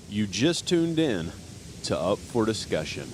You just tuned in to Up for Discussion.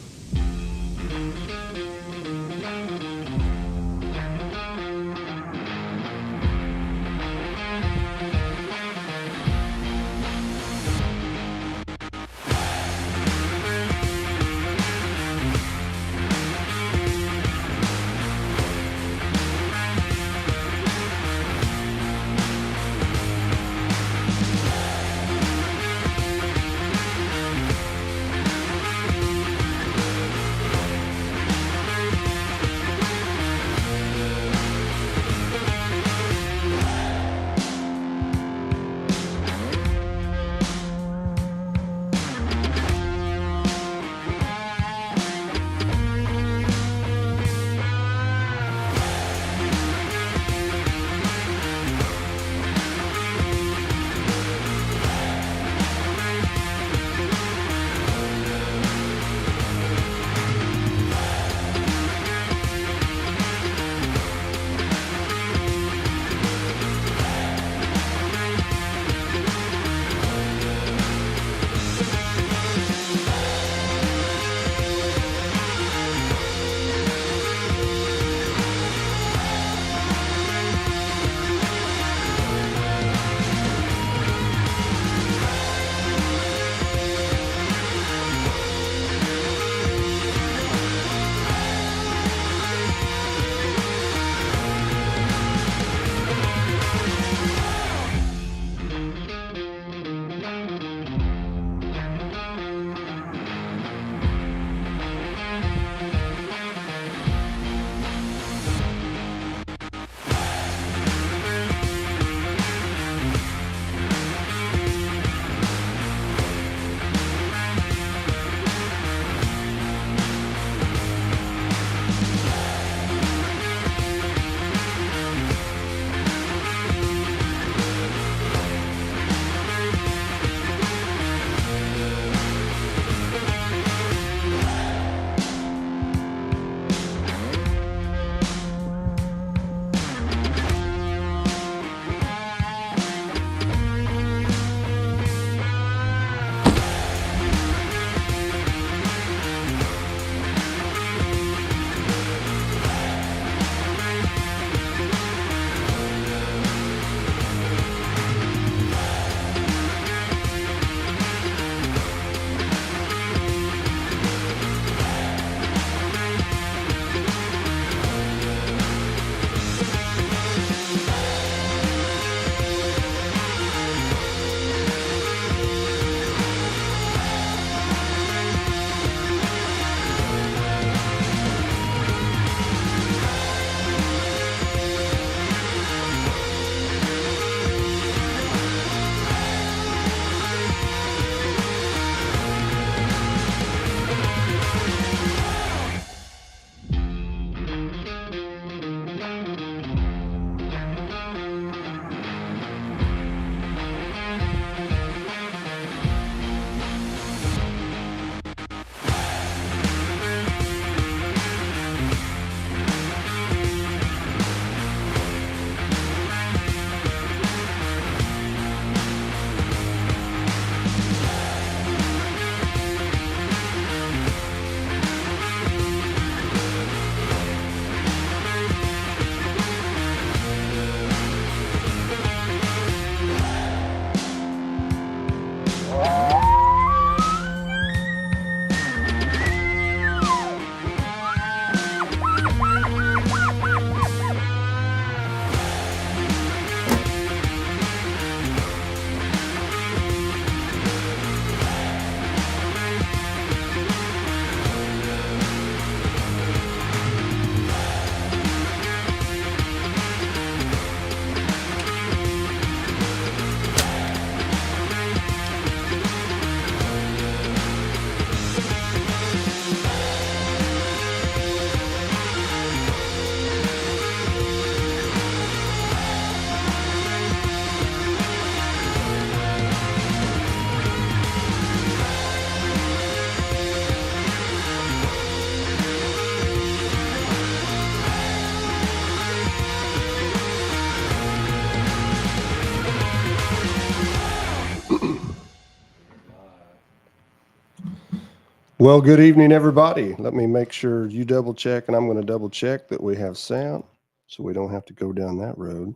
Well, good evening, everybody. Let me make sure you double check, and I'm going to double check that we have sound so we don't have to go down that road.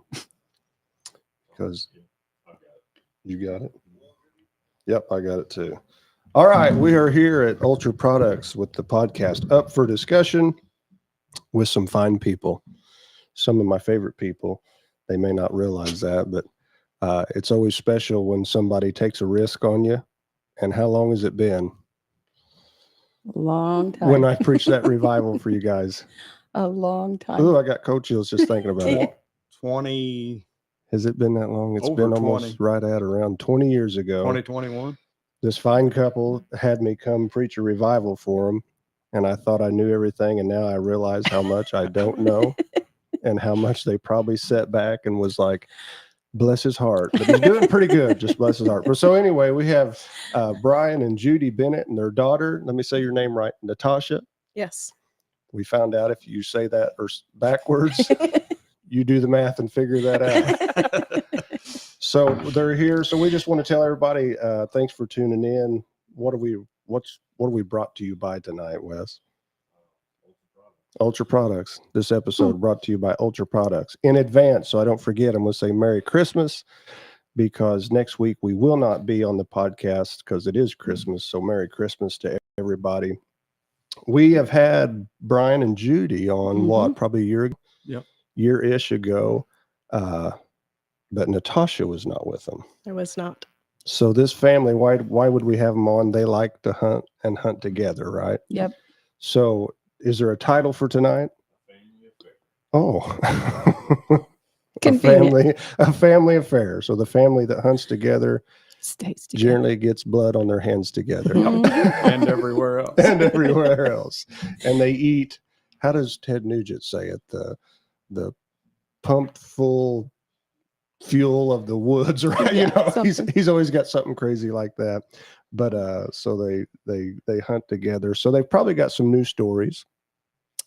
Because you got it? Yep, I got it too. All right, we are here at Ultra Products with the podcast Up for Discussion with some fine people. Some of my favorite people. They may not realize that, but it's always special when somebody takes a risk on you. And how long has it been? A long time. When I preached that revival for you guys. A long time. Ooh, I got cold chills just thinking about it. 20. Has it been that long? It's Over been almost 20. right at around 20 years ago. 2021. This fine couple had me come preach a revival for them. And I thought I knew everything. And now I realize how much I don't know and how much they probably sat back and was like, bless his heart. But he's doing pretty good. Just bless his heart. But so anyway, we have Bryan and Judy Bennett and their daughter. Let me say your name right. Natasha. Yes. We found out if you say that or backwards, you do the math and figure that out. So they're here. So we just want to tell everybody, thanks for tuning in. What are we brought to you by tonight, Wes? Ultra Products. This episode brought to you by Ultra Products. In advance, so I don't forget, I'm going to say Merry Christmas, because next week we will not be on the podcast because it is Christmas. So Merry Christmas to everybody. We have had Bryan and Judy on what, probably a year ago? Yep. Year-ish ago. But Natasha was not with them. I was not. So this family, why would we have them on? They like to hunt and hunt together, right? Yep. So is there a title for tonight? Oh, a family affair. So the family that hunts together stays together. generally gets blood on their hands together. And everywhere else. And everywhere else. And they eat, how does Ted Nugent say it? The pumped full fuel of the woods, right? Yeah, He's always got something crazy like that. But so they hunt together. So they've probably got some new stories.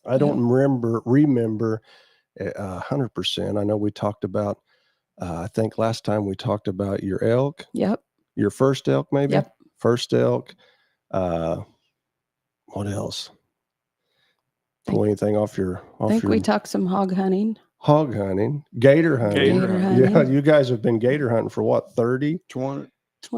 I don't remember 100%. I know we talked about, I think last time we talked about your elk. Yep. Your first elk, maybe? Yep. First elk. What else? Pull anything off your... I think we talked some hog hunting. Hog hunting. Gator hunting. Gator hunting. Yeah, you guys have been gator hunting for what, 30? 20.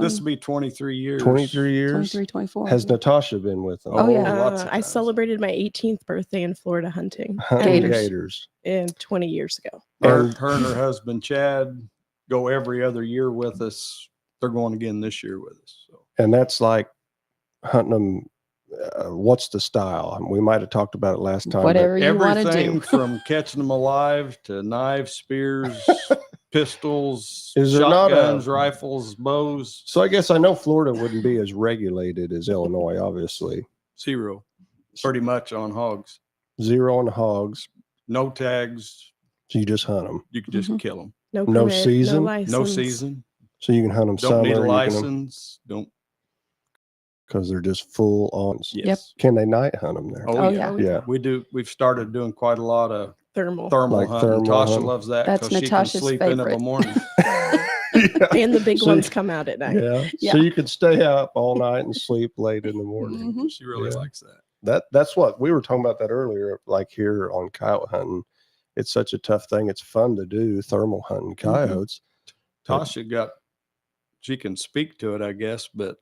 This will be 23 years. 23 years? 23, 24. Has Natasha been with them? Oh, yeah. Lots of I times. celebrated my 18th birthday in Florida hunting Hunting Gators. gators. in 20 years ago. Her And- and her husband, Chad, go every other year with us. They're going again this year with us. So. And that's like hunting them. What's the style? We might have talked about it last time. Whatever you want to Everything do. from catching them alive to knives, spears, pistols, Is there not shotguns, rifles, bows. So I guess I know Florida wouldn't be as regulated as Illinois, obviously. 0. Pretty much on hogs. 0 on hogs. No tags. So you just hunt them. You can just kill them. No No permit, season? No license. No season. So you can hunt them Don't summer. need a license. Don't. Because they're just full on. Yes. Can they night hunt them there? Oh, yeah. Yeah. We do. We've started doing quite a lot of Thermal. thermal Like hunting. thermal Natasha hunting. loves that That's because she can Natasha's sleep in favorite. the morning. And the big So- ones come out at night. Yeah. Yeah. So you could stay up all night and sleep late in the morning. Mhm. She really Yeah. likes that. That's what we were talking about that earlier, like here on coyote hunting. It's such a tough thing. It's fun to do thermal hunting coyotes. Tasha she can speak to it, I guess, but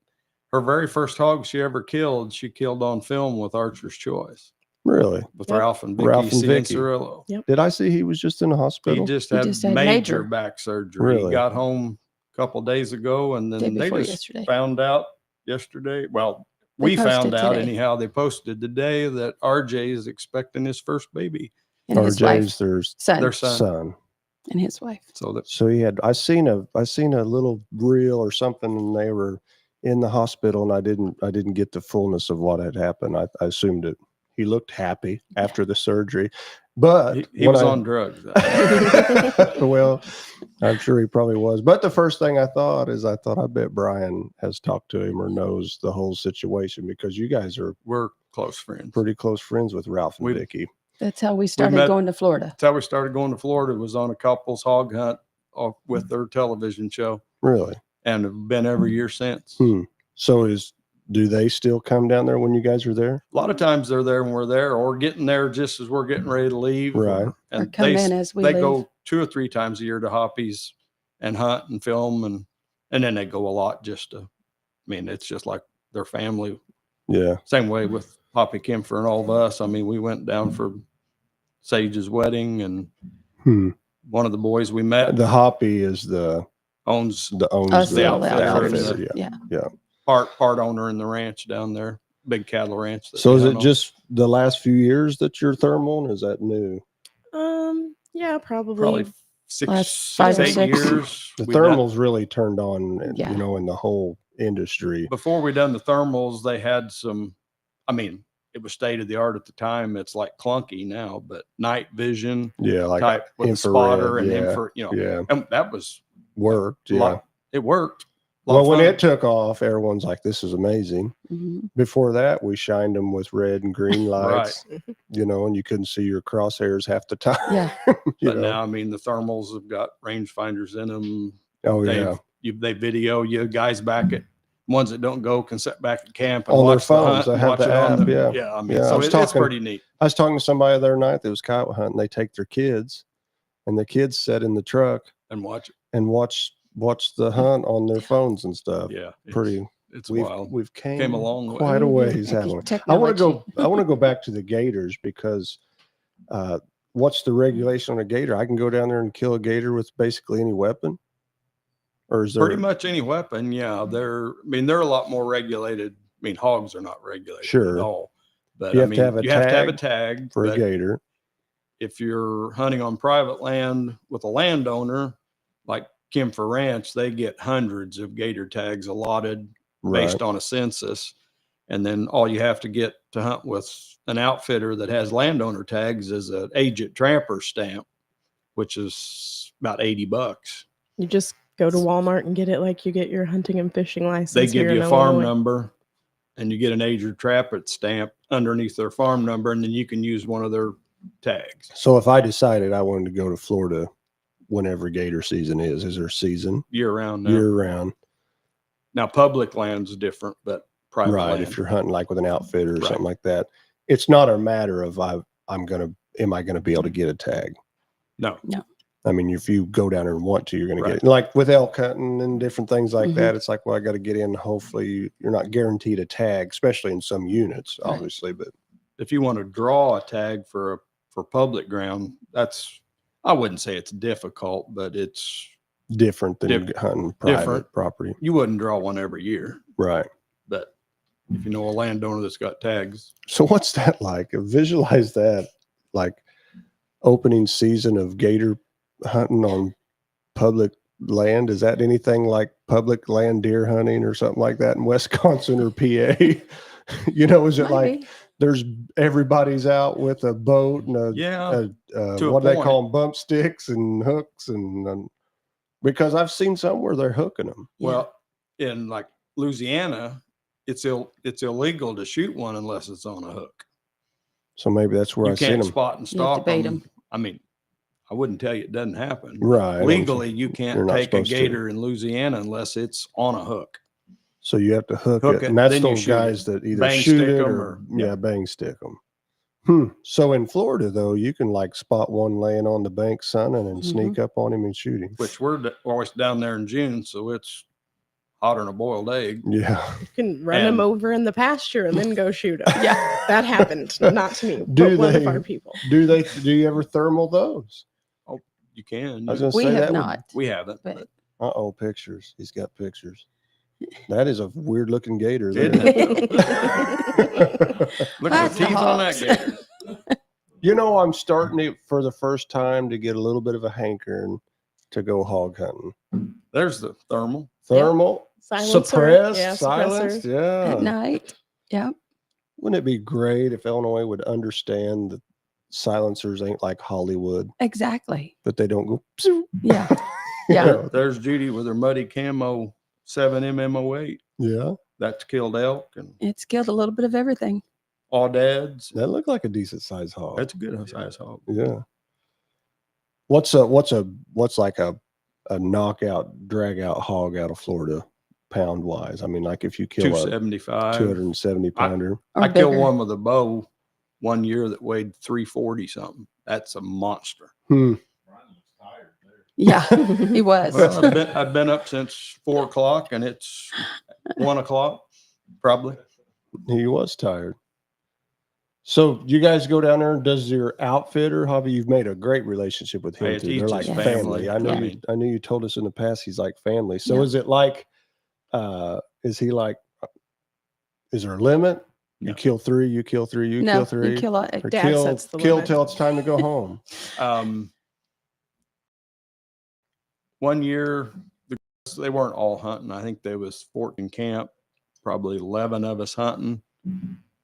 her very first hog she ever killed, she killed on film with Archer's Choice Really? with Yep. Ralph and Vicky Ralph and Vicky. Cianciarillo. Did I see he was just in the He hospital? just He had just had major major. back surgery. Really? He got home a couple days ago, and Day then they before just yesterday. found out yesterday. Well, They we found posted out today. anyhow. They posted today that RJ is expecting his first baby. And his RJ's wife, their son, son. and his wife. So that So he had. I seen a little reel or something, and they were in the hospital, and I didn't get the fullness of what had happened. I assumed it. He looked happy after the surgery, but he when was I- on drugs. Well, I'm sure he probably was. But the first thing I thought, I bet Bryan has talked to him or knows the whole situation, because you guys are We're close friends. pretty close friends with Ralph and We- Vicky. That's how we started met- going to Florida. That's how we started going to Florida. Was on a couple's hog hunt with their television show, Really? and have been every year since. Hmm. So is Do they still come down there when you guys are there? A lot of times they're there when we're there, or getting there just as we're getting ready to leave. Right. Or come in as we they leave. go 2 or 3 times a year to Hoppies and hunt and film, and then they go a lot just to. I mean, it's just like their family. Yeah. Same way with Hoppy Kempfer and all of us. I mean, we went down for Sage's wedding, and one of the boys we met The Hoppy is owns Us, the the outfitters. outfitter. Yeah. part owner in the ranch down there, big cattle ranch. So is it just the last few years that you're thermal? Or is that new? Yeah, probably Last 5 or 8 6. years? The We done- thermals really turned on, Yeah. you know, in the whole industry. before we done the thermals, they had some. I mean, it was state of the art at the time. It's like clunky now, but night vision Yeah, like type with a infrared, spotter and yeah, infrared. You know, yeah, and that was worked. a Yeah. lot. It worked. Well, when it took off, everyone's like, "This is amazing." Mhm. Before that, we shined them with red and green lights, you know, and you couldn't see your crosshairs half the time. Yeah. you But know? now, I mean, the thermals have got rangefinders in them. Oh yeah, They video you guys back at ones that don't go can sit back at camp and On their watch the phones, hunt they and have watch the it on app, the, yeah. yeah. I mean, Yeah, I so was it's talking- pretty neat. I was talking to somebody the other night that was coyote hunting. They take their kids, and the kids sat in the truck And watch it. and watch the hunt on their phones and stuff. Yeah, Pretty. It's We've wild. came a long way. quite a ways, haven't we? I want to go back to the gators because what's the regulation on a gator? I can go down there and kill a gator with basically any weapon, or is there Pretty much any weapon. Yeah, they're a lot more regulated. I mean, hogs are not regulated Sure. at all. But You I have mean, to have a you have to have a tag tag for a but gator? if you're hunting on private land with a landowner like Kempfer Ranch, they get hundreds of gator tags allotted based on a census. And then all you have to get to hunt with an outfitter that has landowner tags is an agent trapper stamp, which is about $80. You just go to Walmart and get it like you get your hunting and fishing license. They give here you in a farm Illinois. number and you get an agent trapper stamp underneath their farm number, and then you can use one of their tags. So if I decided I wanted to go to Florida whenever gator season is there a season Year round now. year round? Now public land's different, but private Right. land. If you're hunting like with an outfitter or Right. something like that, it's not a matter of am I going to be able to get a tag? No. I mean, if you go down there and want to, you're going to Right. get it. Like with elk hunting and different things like Mhm. that. It's like, well, I got to get in. Hopefully you're not guaranteed a tag, especially in some units, Right. obviously, but If you want to draw a tag for public ground, I wouldn't say it's difficult, but it's different than hunting private Different. property. you wouldn't draw one every year. Right. But if you know a landowner that's got tags, So what's that like? Visualize that, like opening season of gator hunting on public land. Is that anything like public land deer hunting or something like that in Wisconsin or PA? You know, is it like there's everybody's out with a boat and a yeah, to a what do they point. call them, bump sticks and hooks and because I've seen some where they're hooking them. well, in like Louisiana, it's illegal to shoot one unless it's on a hook. So maybe that's where You I've seen can't them. spot and You have to stalk bait them. 'em. I mean, I wouldn't tell you it doesn't happen. Right. Legally, you You're can't not take a supposed to. gator in Louisiana unless it's on a hook. So you have to hook Hook it, it, and that's then you those shoot guys it. that either Bang shoot stick it 'em or or- yeah, bang stick them. So in Florida, though, you can like spot one laying on the bank sunning and sneak up on him and shoot him. Which we're always down there in June, so it's hotter than a boiled egg. Yeah. You can run them And- over in the pasture and then go shoot them. Yeah. That happened. Not to me, Do but one of they? our people. Do you ever thermal those? You can. I was gonna We say have that not. We haven't. But Uh-oh, pictures. He's got pictures. That is a weird looking gator. Isn't There. it? Look at That's the the teeth on that hogs. gator. You know, I'm starting it for the first time to get a little bit of a hankering to go hog hunting. There's the thermal. Thermal, Silencer, suppressed, yeah, silenced. suppressor. at Yeah. night. Yeah. Wouldn't it be great if Illinois would understand that silencers ain't like Hollywood, Exactly. that they don't go. "Psoo." Yeah. You Yeah. know? There's Judy with her muddy camo 7mm08. Yeah. That's killed elk and It's killed a little bit of everything. aoudads. That looked like a decent sized hog. That's a good size hog. Yeah. What's like a knockout, drag out hog out of Florida pound wise? I mean, like if you kill a 275. 270 pounder. Or I killed bigger. one with a bow one year that weighed 340 something. That's a monster. Yeah, he was. Well, I've been up since 4 o'clock and it's 1 o'clock, probably. He was tired. So you guys go down there, and does your outfitter, Hobby, you've made a great relationship with him Hey, too. he's They're like just family. family. I know Yeah. I knew you told us in the past he's like family. So Yeah. is it like is he like is there a limit? You No. kill 3, you kill 3, you No, kill 3. you kill a, or Dad kill, sets the kill limit. till it's time to go home. 1 year, they weren't all hunting. I think there was 14 camp, probably 11 of us hunting.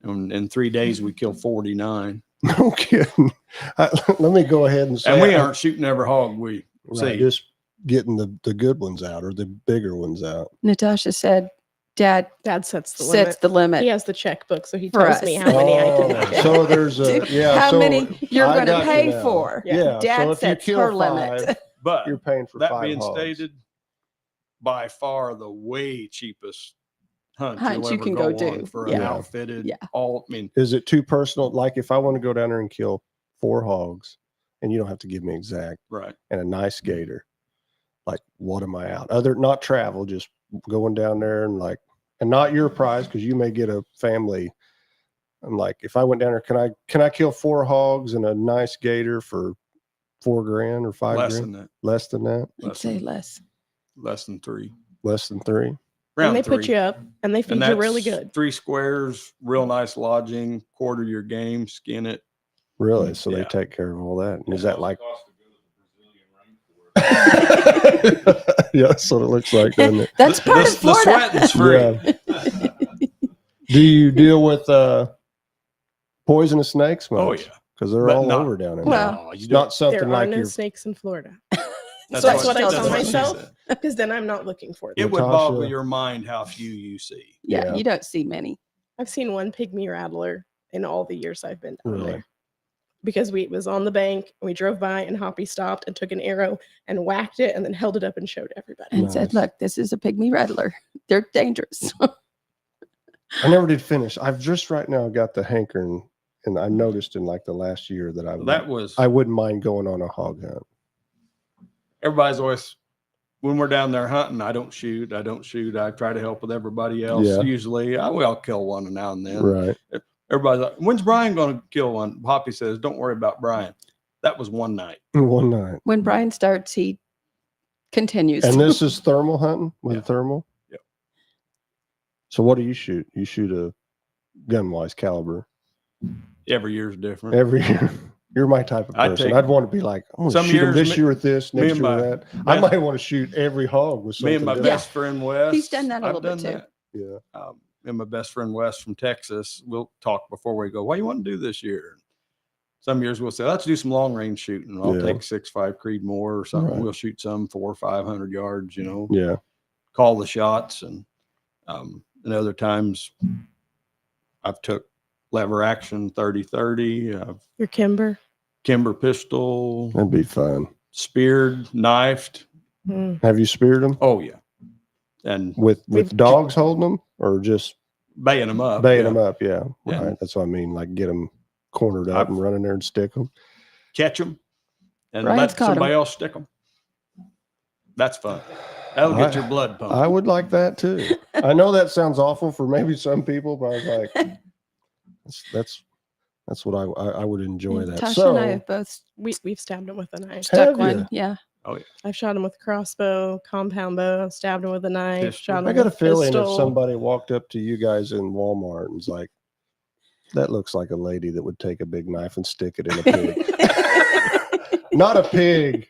And in 3 days, we killed 49. No kidding. Let me go ahead and say And we aren't shooting every hog we right, see. just getting the good ones out or the bigger ones out. Natasha said, Dad Dad sets the sets limit. the limit. He has the checkbook, so he For tells me us. how many I can Oh, kill. so there's a How so many you're I going to got you pay now. for. Yeah, Dad so if you sets kill her 5, limit. But you're paying for that 5 being hogs. stated, by far the way cheapest hunt Hunt you'll you ever can go go on do. for Yeah. an outfitted. Yeah. I mean, Is it too personal? Like if I want to go down there and kill 4 hogs, and you don't have to give me exact, right. and a nice gator, like what am I out? Not travel, just going down there and like, and not your prize because you may get a family. I'm like, if I went down there, can I kill 4 hogs and a nice gator for $4 grand or 5 Less grand? than that. Less than that? I'd say less. Less than 3. Less than 3? Round And they 3. put you up and they feed And you really that's good. 3 squares, real nice lodging, quarter your game, skin it. Really? So they Yeah. take care of all that. And is Yeah. that like yeah, that's what it looks like, doesn't it? That's part of The Florida. sweating's free. Yeah. Do you deal with poisonous snakes much? Oh, yeah. Because they're But all not- over down there. Well, No, you It's don't. not something There are like no you're snakes in Florida. That's That's what I tells tell me. myself. said. Because then I'm not looking for them. It would Natasha- boggle your mind how few you see. Yeah, Yeah. you don't see many. I've seen one pygmy rattler in all the years I've been down Really? there. Because it was on the bank, and we drove by, and Hoppy stopped and took an arrow and whacked it, and then held it up and showed everybody. And Nice. said, look, this is a pygmy rattler. They're dangerous. I never did finish. I've just right now got the hankering, and I noticed in like the last year that I wouldn't mind going on a hog hunt. Everybody's always, when we're down there hunting, I don't shoot. I try to help with everybody else. Yeah. Usually I will kill one now and then. Right. Everybody's like, when's Brian going to kill one? Hoppy says, don't worry about Brian. That was one night. One night. When Brian starts, he continues. And this is thermal hunting with Yeah. thermal? Yep. So what do you shoot? You shoot a gun-wise caliber Every year's different. every year. You're my type of person. I'd want to be like, I'm going to Some shoot 'em years, this me- year with this, me next and year my with that. I best- might want to shoot every hog with something Me and my different. best friend Wes. He's done that a I've little bit done too. that. Yeah. And my best friend Wes from Texas, we'll talk before we go, what do you want to do this year? Some years we'll say, let's do some long range shooting. I'll Yeah. take 6.5 Creedmoor or something. Right. We'll shoot some 400 or 500 yards, Yeah. call the shots. And other times I've took lever action 30-30, Your Kimber. Kimber pistol, That'd be fun. speared, knifed. Mm. Have you speared them Oh yeah. And with We've- dogs holding them or just baying them up. baying yeah. them up? Yeah. Yeah. Right. That's what I mean. Like get them cornered up and run in there and stick them. Catch them and Brian's let caught 'em. somebody else stick them. That's fun. That'll get your blood pumping. I would like that too. I know that sounds awful for maybe some people, but I was like, that's what I would enjoy that. Tasha So and I have both We've stabbed him with a knife. Have stuck you? one. Yeah. I've shot him with a crossbow, compound bow, stabbed him with a knife, Pistol. shot him I got a with feeling if pistol. somebody walked up to you guys in Walmart and was like, that looks like a lady that would take a big knife and stick it in a pig. Not a pig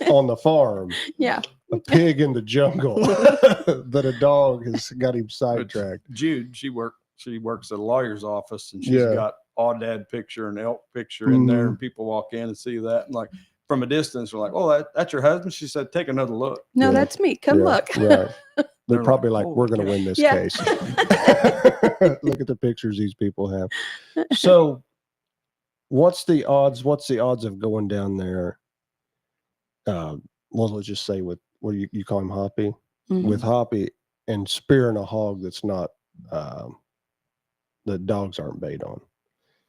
on the farm, Yeah. a pig in the jungle that a dog has got him sidetracked. Jude, she works at a lawyer's office and she's Yeah. got aoudad picture and elk picture in there, Mhm. and people walk in and see that, and like from a distance, we're like, "Oh, that's your husband?" She said, "Take another look." No, Yeah. that's me. Come Yeah, look. Right. They're They're probably like, like, we're "Holy going to win this Yeah. case. Look at the pictures these people have. So what's the odds of going down there? Well, let's just say with what you call him Hoppy. Mhm. With Hoppy, and spearing a hog that's not that dogs aren't bait on.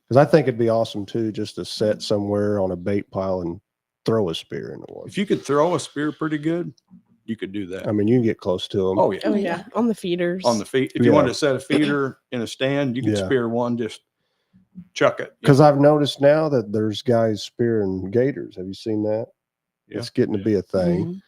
Because I think it'd be awesome too, just to set somewhere on a bait pile and throw a spear in the water. If you could throw a spear pretty good, you could do that. I mean, you can get close to them. Oh yeah, Oh yeah, on the feeders. on the feet. If you wanted to set a feeder in a stand, you could Yeah. spear one, just chuck it. Because I've noticed now that there's guys spearing gators. Have you seen that? Yeah. It's getting to be a thing.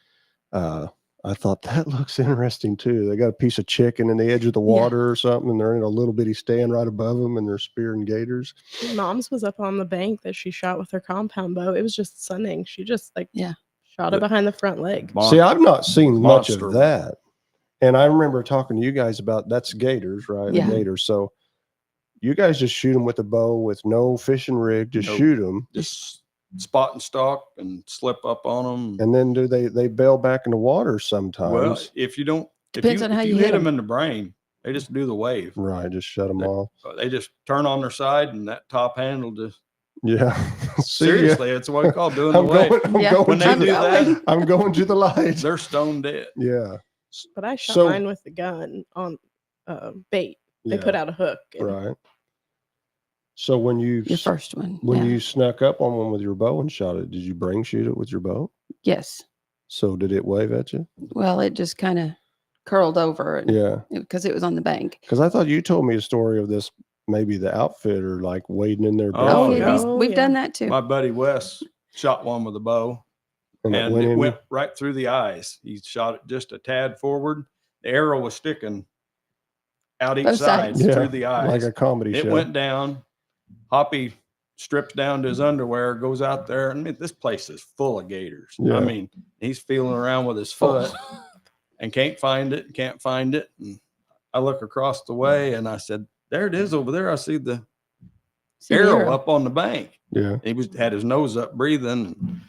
I thought that looks interesting too. They got a piece of chicken in the edge of the water or something, and they're in a little bitty stand right above them, and they're spearing gators. Mom's was up on the bank that she shot with her compound bow. It was just stunning. She just Yeah. shot it behind the front leg. See, I've not seen much Monster. of that. And I remember talking to you guys about that's gators, right? Yeah. Gators. So you guys just shoot them with a bow with no fishing rig, just Nope. shoot them. just spot and stalk and slip up on them. And then do they bail back in the water sometimes? Well, if you don't, Depends on how if you you hit hit them 'em. in the brain, they just do the wave. Right, just shut them They're- off. They just turn on their side, and that top handle just Yeah. See ya. seriously, it's what we call doing the I'm wave. going, I'm Yeah. going When to they the, do that, I'm going to the light. they're stone dead. Yeah. But I shot So- mine with the gun on bait. They Yeah. put out a hook. and Right. So when you Your first one. when yeah. you snuck up on one with your bow and shot it, did you bring shoot it with your bow? Yes. So did it wave at you? Well, it just kind of curled over Yeah. because it was on the bank. Because I thought you told me a story of this, maybe the outfitter like wading in there. Oh, Oh, barefoot, yeah. yeah. We've Yeah. done that too. My buddy Wes shot one with a bow, and it and went it in. went right through the eyes. He shot it just a tad forward. The arrow was sticking out each Both side sides. Yeah, through the eyes. like a comedy It show. went down. Hoppy strips down to his underwear, goes out there. I mean, this place is full of gators. Yeah. I mean, he's feeling around with his foot and can't find it. And I look across the way and I said, "There it is over there. I see the See the arrow up on the bank." Yeah. He had his nose up breathing. And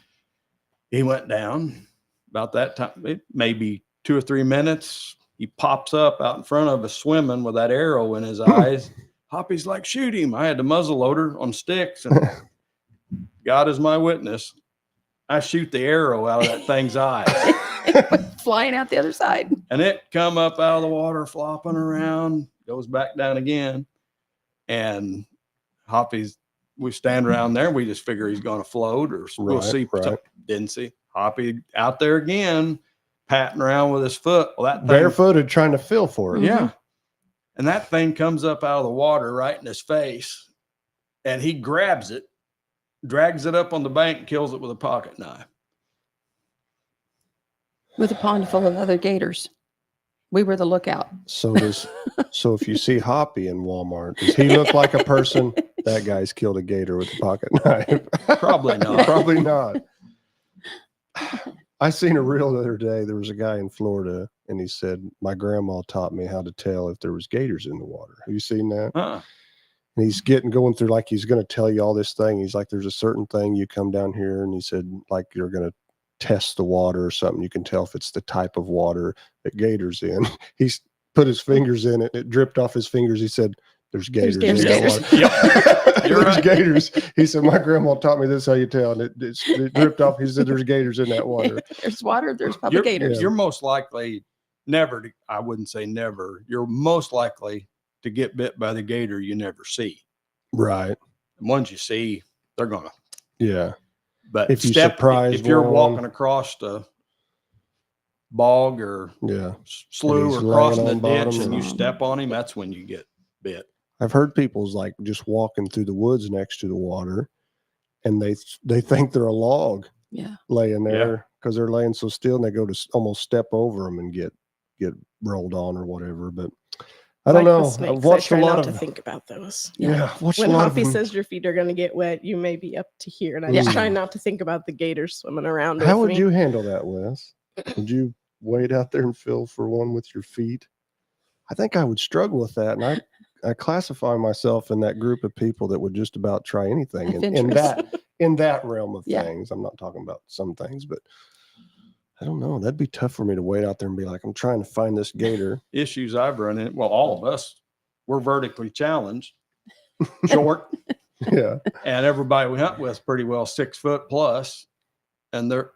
he went down. About that time, maybe 2 or 3 minutes, he pops up out in front of us swimming with that arrow in his eyes. Hoppy's like, "Shoot him." I had the muzzle loader on sticks, and God is my witness. I shoot the arrow out of that thing's eye, Flying out the other side. and it come up out of the water, flopping around, goes back down again. And we stand around there. We just figure he's going to float, or we'll Right, see. right. Didn't see Hoppy out there again, patting around with his foot. Well, that thing, Barefooted trying to feel for it. yeah. And that thing comes up out of the water right in his face, and he grabs it, drags it up on the bank, and kills it with a pocket knife. With a pond full of other gators. We were the lookout. So if you see Hoppy in Walmart, does he look like a person? That guy's killed a gator with a pocket knife. Probably not. Probably not. I seen a reel the other day. There was a guy in Florida, and he said, "My grandma taught me how to tell if there was gators in the water." Have you seen that? And he's going through, like, he's going to tell you all this thing. He's like, "There's a certain thing you come down here," and he said, like, you're going to test the water or something. You can tell if it's the type of water that gators in. He's put his fingers in it. It dripped off his fingers. He said, "There's gators in There's that gators. water." Yep. You're There's right. gators. He said, "My grandma taught me this how you tell." And it dripped off. He said, "There's gators in that water." There's water. There's probably You're, gators. you're most likely I wouldn't say never. You're most likely to get bit by the gator you never see. Right. The ones you see, they're gonna. Yeah. But If you surprise if you're one. walking across the bog or Yeah. slough he's or crossing the laying on ditch bottom and you and- step on him, that's when you get bit. I've heard people's like just walking through the woods next to the water, and they think they're a log Yeah. laying Yeah. there because they're laying so still, and they go to almost step over them and get rolled on or whatever. But I don't Like the know. snakes, I've watched I a try lot not of to think about those. yeah. I've watched When a lot Hoppy of them. says your feet are going to get wet, you may be up to here, and I Yeah. just try not to think about the gators swimming around. How with would me. you handle that, Wes? Would you wade out there and feel for one with your feet? I think I would struggle with that, and I classify myself in that group of people that would just about try anything in Adventurous. that realm of Yeah. things. I'm not talking about some things, but I don't know. That'd be tough for me to wade out there and be like, I'm trying to find this gator. Issues I've run in, well, all of us, we're vertically challenged, short, Yeah. and everybody we hunt with is pretty well 6 foot plus, and they're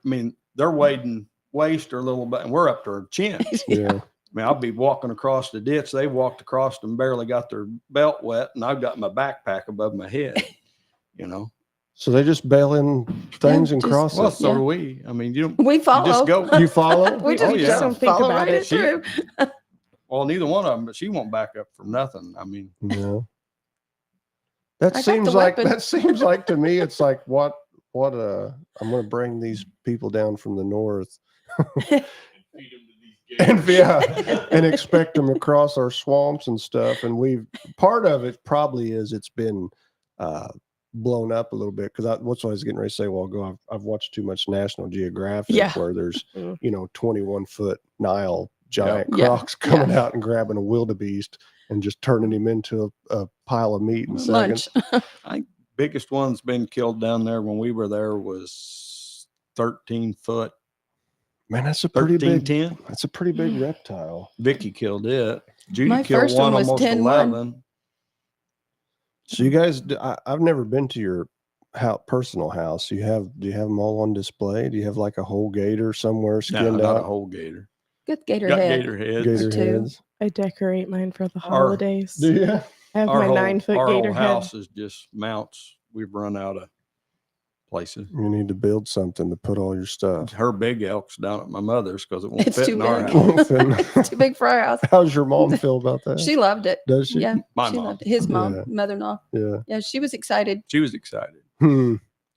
wading waist or a little bit, and we're up to our chin. Yeah. I mean, I'll be walking across the ditch. They walked across and barely got their belt wet, and I've got my backpack above my head, you know. So they just bail in things Yeah, and just- cross Well, it. so Yeah. do we. I mean, you We follow. just go. You follow? we just, Oh, yeah. just Don't think follow about right it. through. Well, neither one of them, but she won't back up from nothing. I mean, Yeah. That I got seems the like weapon. to me it's like what I'm going to bring these people down from the north and and expect them across our swamps and stuff, and part of it probably is it's been blown up a little bit, because what's what I was getting ready to say a while ago. I've watched too much National Geographic Yeah. where there's Mm. 21-foot Nile giant Yeah. crocs coming out and grabbing a wildebeest and just turning him into a pile of meat in seconds. Lunch. biggest one's been killed down there when we were there was 13 foot, Man, that's a pretty 13, big 10. that's a pretty big reptile. Vicky killed it. Judy My killed first one one was almost 10-1. 11. So you guys, I've never been to your personal house. Do you have them all on display? Do you have like a whole gator somewhere No, skinned not a out? whole gator. Good gator Got head. gator heads. Gator Two. heads. I decorate mine for the Our- holidays. Do you? I have my 9-foot our gator whole head. house is just mounts. We've run out of places. You need to build something to put all your stuff. Her big elk's down at my mother's because it won't It's fit too in our big. house. Too big for our house. How's your mom feel about that? She loved it. Does she? Yeah. My she mom. loved it. His mom, Yeah. mother-in-law. Yeah. Yeah, she was excited. She was excited.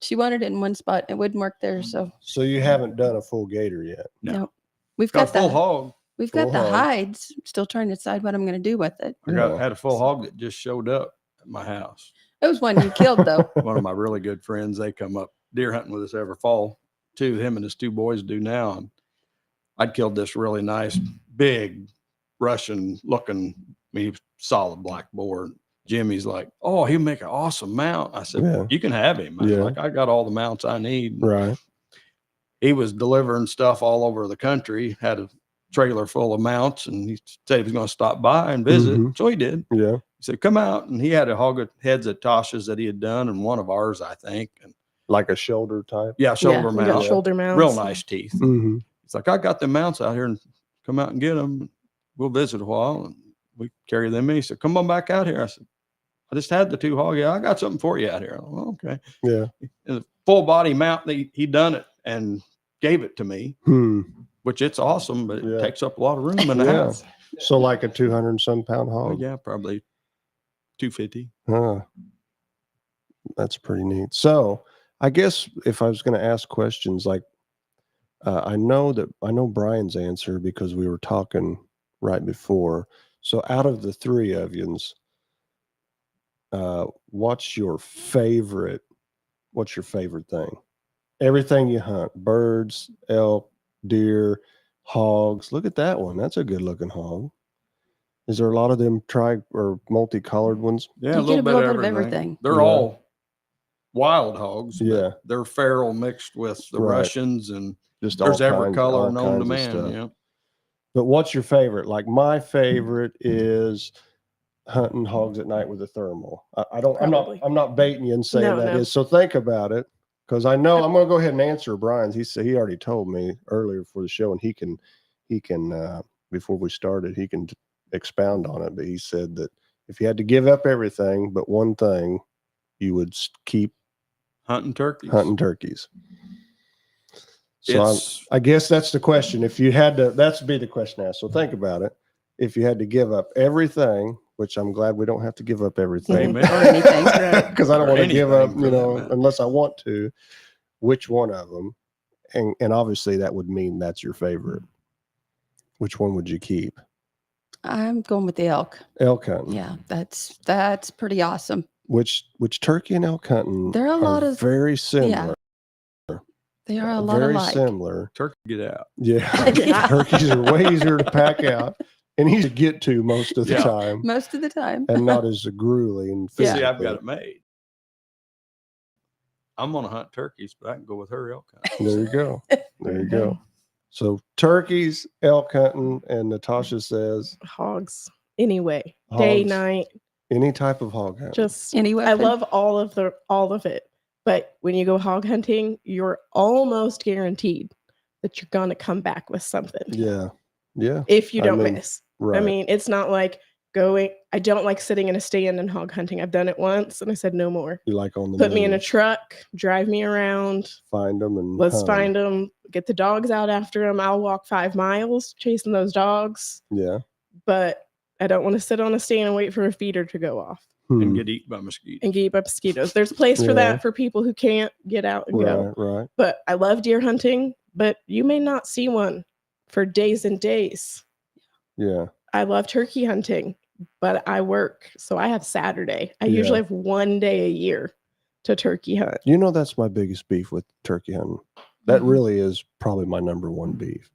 She wanted it in one spot. It wouldn't work there. So So you haven't done a full gator yet? No. no. We've Got a got full the hog. we've got full the hog. hides. Still trying to decide what I'm going to do with it. Yeah. Had a full hog that just showed up at my house. It was one you killed though. One of my really good friends, they come up deer hunting with us every fall. Him and his two boys do now. And I'd killed this really nice, big Russian looking, solid black boar. Jimmy's like, oh, he'll make an awesome mount. I said, Yeah. you can have him. I was Yeah. like, I got all the mounts I need. Right. He was delivering stuff all over the country, had a trailer full of mounts, and he said he was going to stop by and visit. Mhm. So he did. Yeah. He said, come out. And he had a hog of heads at Tasha's that he had done, and one of ours, I think. And Like a shoulder type. yeah, shoulder We got mount. shoulder mounts. Real nice teeth. Mm-hmm. It's like, I got the mounts out here and come out and get them. We'll visit a while and we carry them in. He said, come on back out here. I said, I just had the two hog. Yeah, I got something for you out here. Well, okay. Yeah. And the full body mount, he done it and gave it to me, which it's awesome, but Yeah. it takes up a lot of room in the Yeah. house. So like a 200 and some pound Oh, hog. yeah, probably 250. Huh. That's pretty neat. So I guess if I was going to ask questions, like I know Bryan's answer because we were talking right before. So out of the three of yous, what's your favorite thing? Everything you hunt: birds, elk, deer, hogs. Look at that one. That's a good looking hog. Is there a lot of them or multicolored ones? Yeah, You a little get a bit little of bit of everything. everything. They're Yeah. all wild hogs. but Yeah. They're feral mixed with the Right. Russians, and Just there's all every kinds- color all known to kinds of man. stuff. Yeah. But what's your favorite? Like my favorite is hunting hogs at night with a thermal. Probably. I'm not baiting you and saying No, that no. is. So think about it. Because I know I'm going to go ahead and answer Bryan's. He already told me earlier for the show, and he can before we started, he can expound on it. But he said that if you had to give up everything but one thing, you would keep Hunting turkeys. hunting turkeys. So It's I guess that's the question. If you had to, that's be the question asked. So think about it. If you had to give up everything, which I'm glad we don't have to give up everything, Amen. Or anything. because I don't Or want to give up, anything, for that matter. unless I want to. Which one of them? And obviously that would mean that's your favorite. Which one would you keep? I'm going with the elk. Elk hunting. Yeah, that's pretty awesome. Which turkey and elk hunting There are a lot of- very similar. They are a lot very alike. similar. turkey get out. Yeah. Yeah. Turkeys are way easier to pack out and easy to get to most of the Yeah. time. Most of the time. And not as grueling. Yeah. See, I've got physically. it made. I'm gonna hunt turkeys, but I can go with her elk hunting. There you go. There you go. So turkeys, elk hunting, and Natasha says Hogs. Anyway, day, Hogs. night, any type of hog hunting. just Anyway, I love all of it. But when you go hog hunting, you're almost guaranteed that you're gonna come back with something. Yeah. Yeah. if you I don't mean, miss. Right. I mean, it's not like I don't like sitting in a stand and hog hunting. I've done it once and I said no more. you like on the Put me in a move, truck, drive me around. find them and Let's hunt 'em. find them, get the dogs out after them. I'll walk 5 miles chasing those dogs, Yeah. but I don't want to sit on a stand and wait for a feeder to go off And Hmm. get eaten by mosquitoes. and get by mosquitoes. There's a place for Yeah. that for people who can't get out and go. Right. But I love deer hunting, but you may not see one for days and days. Yeah. I love turkey hunting, but I work, so I have Saturday. I Yeah. usually have 1 day a year to turkey hunt. You know, that's my biggest beef with turkey hunting. That Mhm. really is probably my number one beef.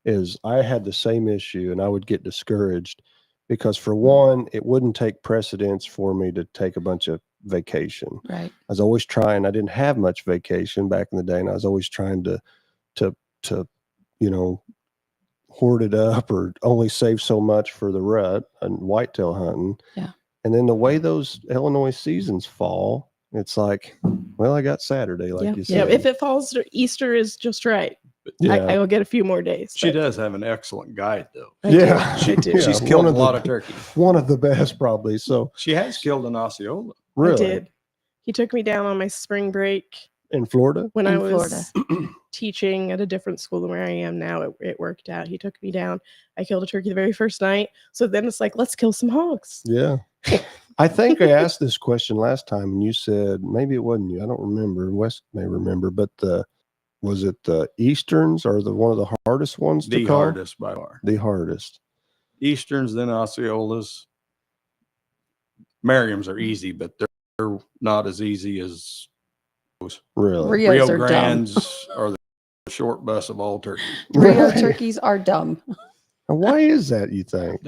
Is I had the same issue and I would get discouraged because for one, it wouldn't take precedence for me to take a bunch of vacation. Right. I was always trying. I didn't have much vacation back in the day, and I was always trying to hoard it up or only save so much for the rut and whitetail hunting. Yeah. And then the way those Illinois seasons fall, it's like, well, I got Saturday, like you Yeah, said. if it falls to Easter is just right. Yeah. I will get a few more days. She but does have an excellent guide, though. I do. Yeah. I do. Yeah. She's one killed a of the- lot of turkey. One of the best, probably. So She has killed an Osceola. really, I did. He took me down on my spring break in Florida. when In I was teaching at a different school than where I am now. It worked out. He took me down. I killed a turkey the very first night. So then it's like, let's kill some hogs. Yeah. I think I asked this question last time and you said, maybe it wasn't you. I don't remember. Wes may remember, but was it the Easterns or one of the hardest ones to The call? hardest by far. The hardest. Easterns, then Osceolas. Merriam's are easy, but they're not as easy as Really? Rios Rio are dumb. Grandes are the short bus of all turkeys. Rio Right. turkeys are dumb. And why is that, you think?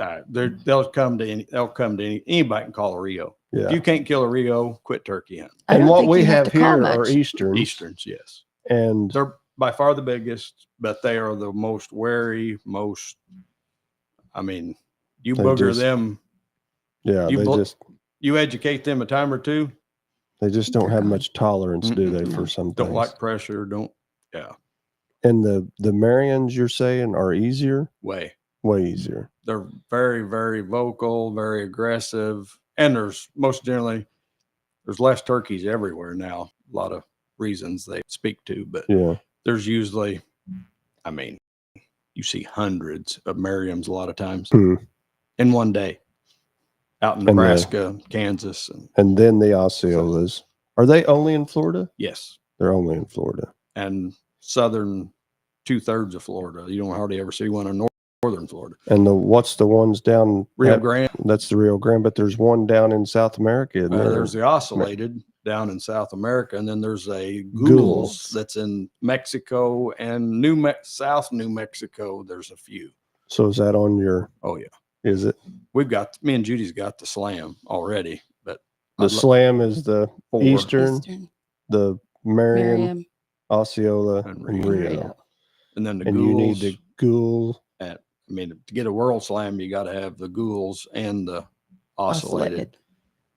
They'll come to anybody can call a Rio. Yeah. If you can't kill a Rio, quit turkey hunting. I And don't what think we you have to call here are much. Easterns. Easterns, yes. And They're by far the biggest, but they are the most wary, you They booger just- them, yeah, you they you educate them a time or two, just don't have much tolerance, do they, Mm-mm. for some don't things? like pressure, And the Marians you're saying are easier? way. Way easier. They're very, very vocal, very aggressive. And there's less turkeys everywhere now. A lot of reasons they speak to, but Yeah. there's usually, you see hundreds of Merriams a lot of times Hmm. in one day out in And the- Nebraska, Kansas. And then the Osceolas. Are they only in Florida? Yes. They're only in Florida. And southern 2/3 of Florida. You don't hardly ever see one in northern Florida. And what's the ones down Rio at- Grande. That's the Rio Grande, but there's one down in South America. Isn't there? There's the oscillated down in South America, and then there's a Ghouls. ghouls that's in Mexico and South New Mexico. There's a few. So is that on your? Oh yeah, Is it me and Judy's got the slam already, but the I'd lo- Slam? Is the 4 Eastern, Eastern, the Marion, Miriam, Osceola, And and Rio. Rio. Rio. and then the And you need ghouls. the Ghoul. To get a world slam, you got to have the ghouls and the oscillated. Oscillated.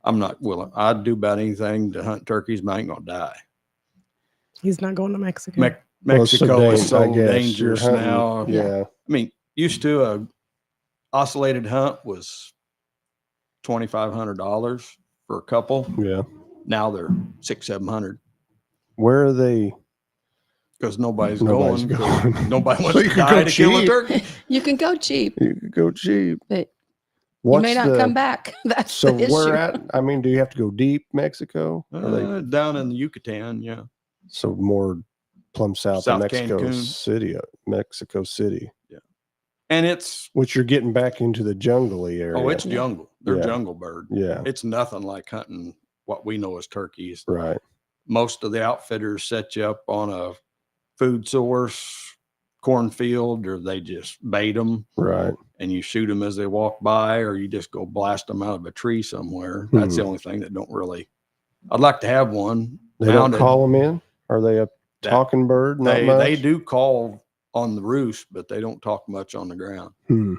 I'm not willing. I'd do about anything to hunt turkeys, but I ain't gonna die. He's not going to Mexico. Well, it's so Mexico is so I guess. You're dangerous hunting- now. Yeah. Used to a oscillated hunt was $2,500 for a couple. Yeah. Now they're $600-700 Where are they? because nobody's Nobody's going. 'cause going. Nobody wants So you to could die go to kill a cheap. turkey. You can go cheap, You could go cheap. but What's you may not the- come back. That's So the issue. where at? I mean, do you have to go deep Mexico? Are they Down in the Yucatan, yeah. so more plumb south South of Mexico Cancun. City? Mexico City, And it's which you're getting back into the jungly area. it's jungle. They're Yeah. jungle bird. Yeah. It's nothing like hunting what we know as turkeys. Right. Most of the outfitters set you up on a food source, cornfield, or they just bait them Right. and you shoot them as they walk by, or you just go blast them out of a tree somewhere. That's the only thing that don't really. I'd like to have one. They don't mounted. call them in. Are they a That- talking bird? Not They much? do call on the roost, but they don't talk much on the ground. Hmm.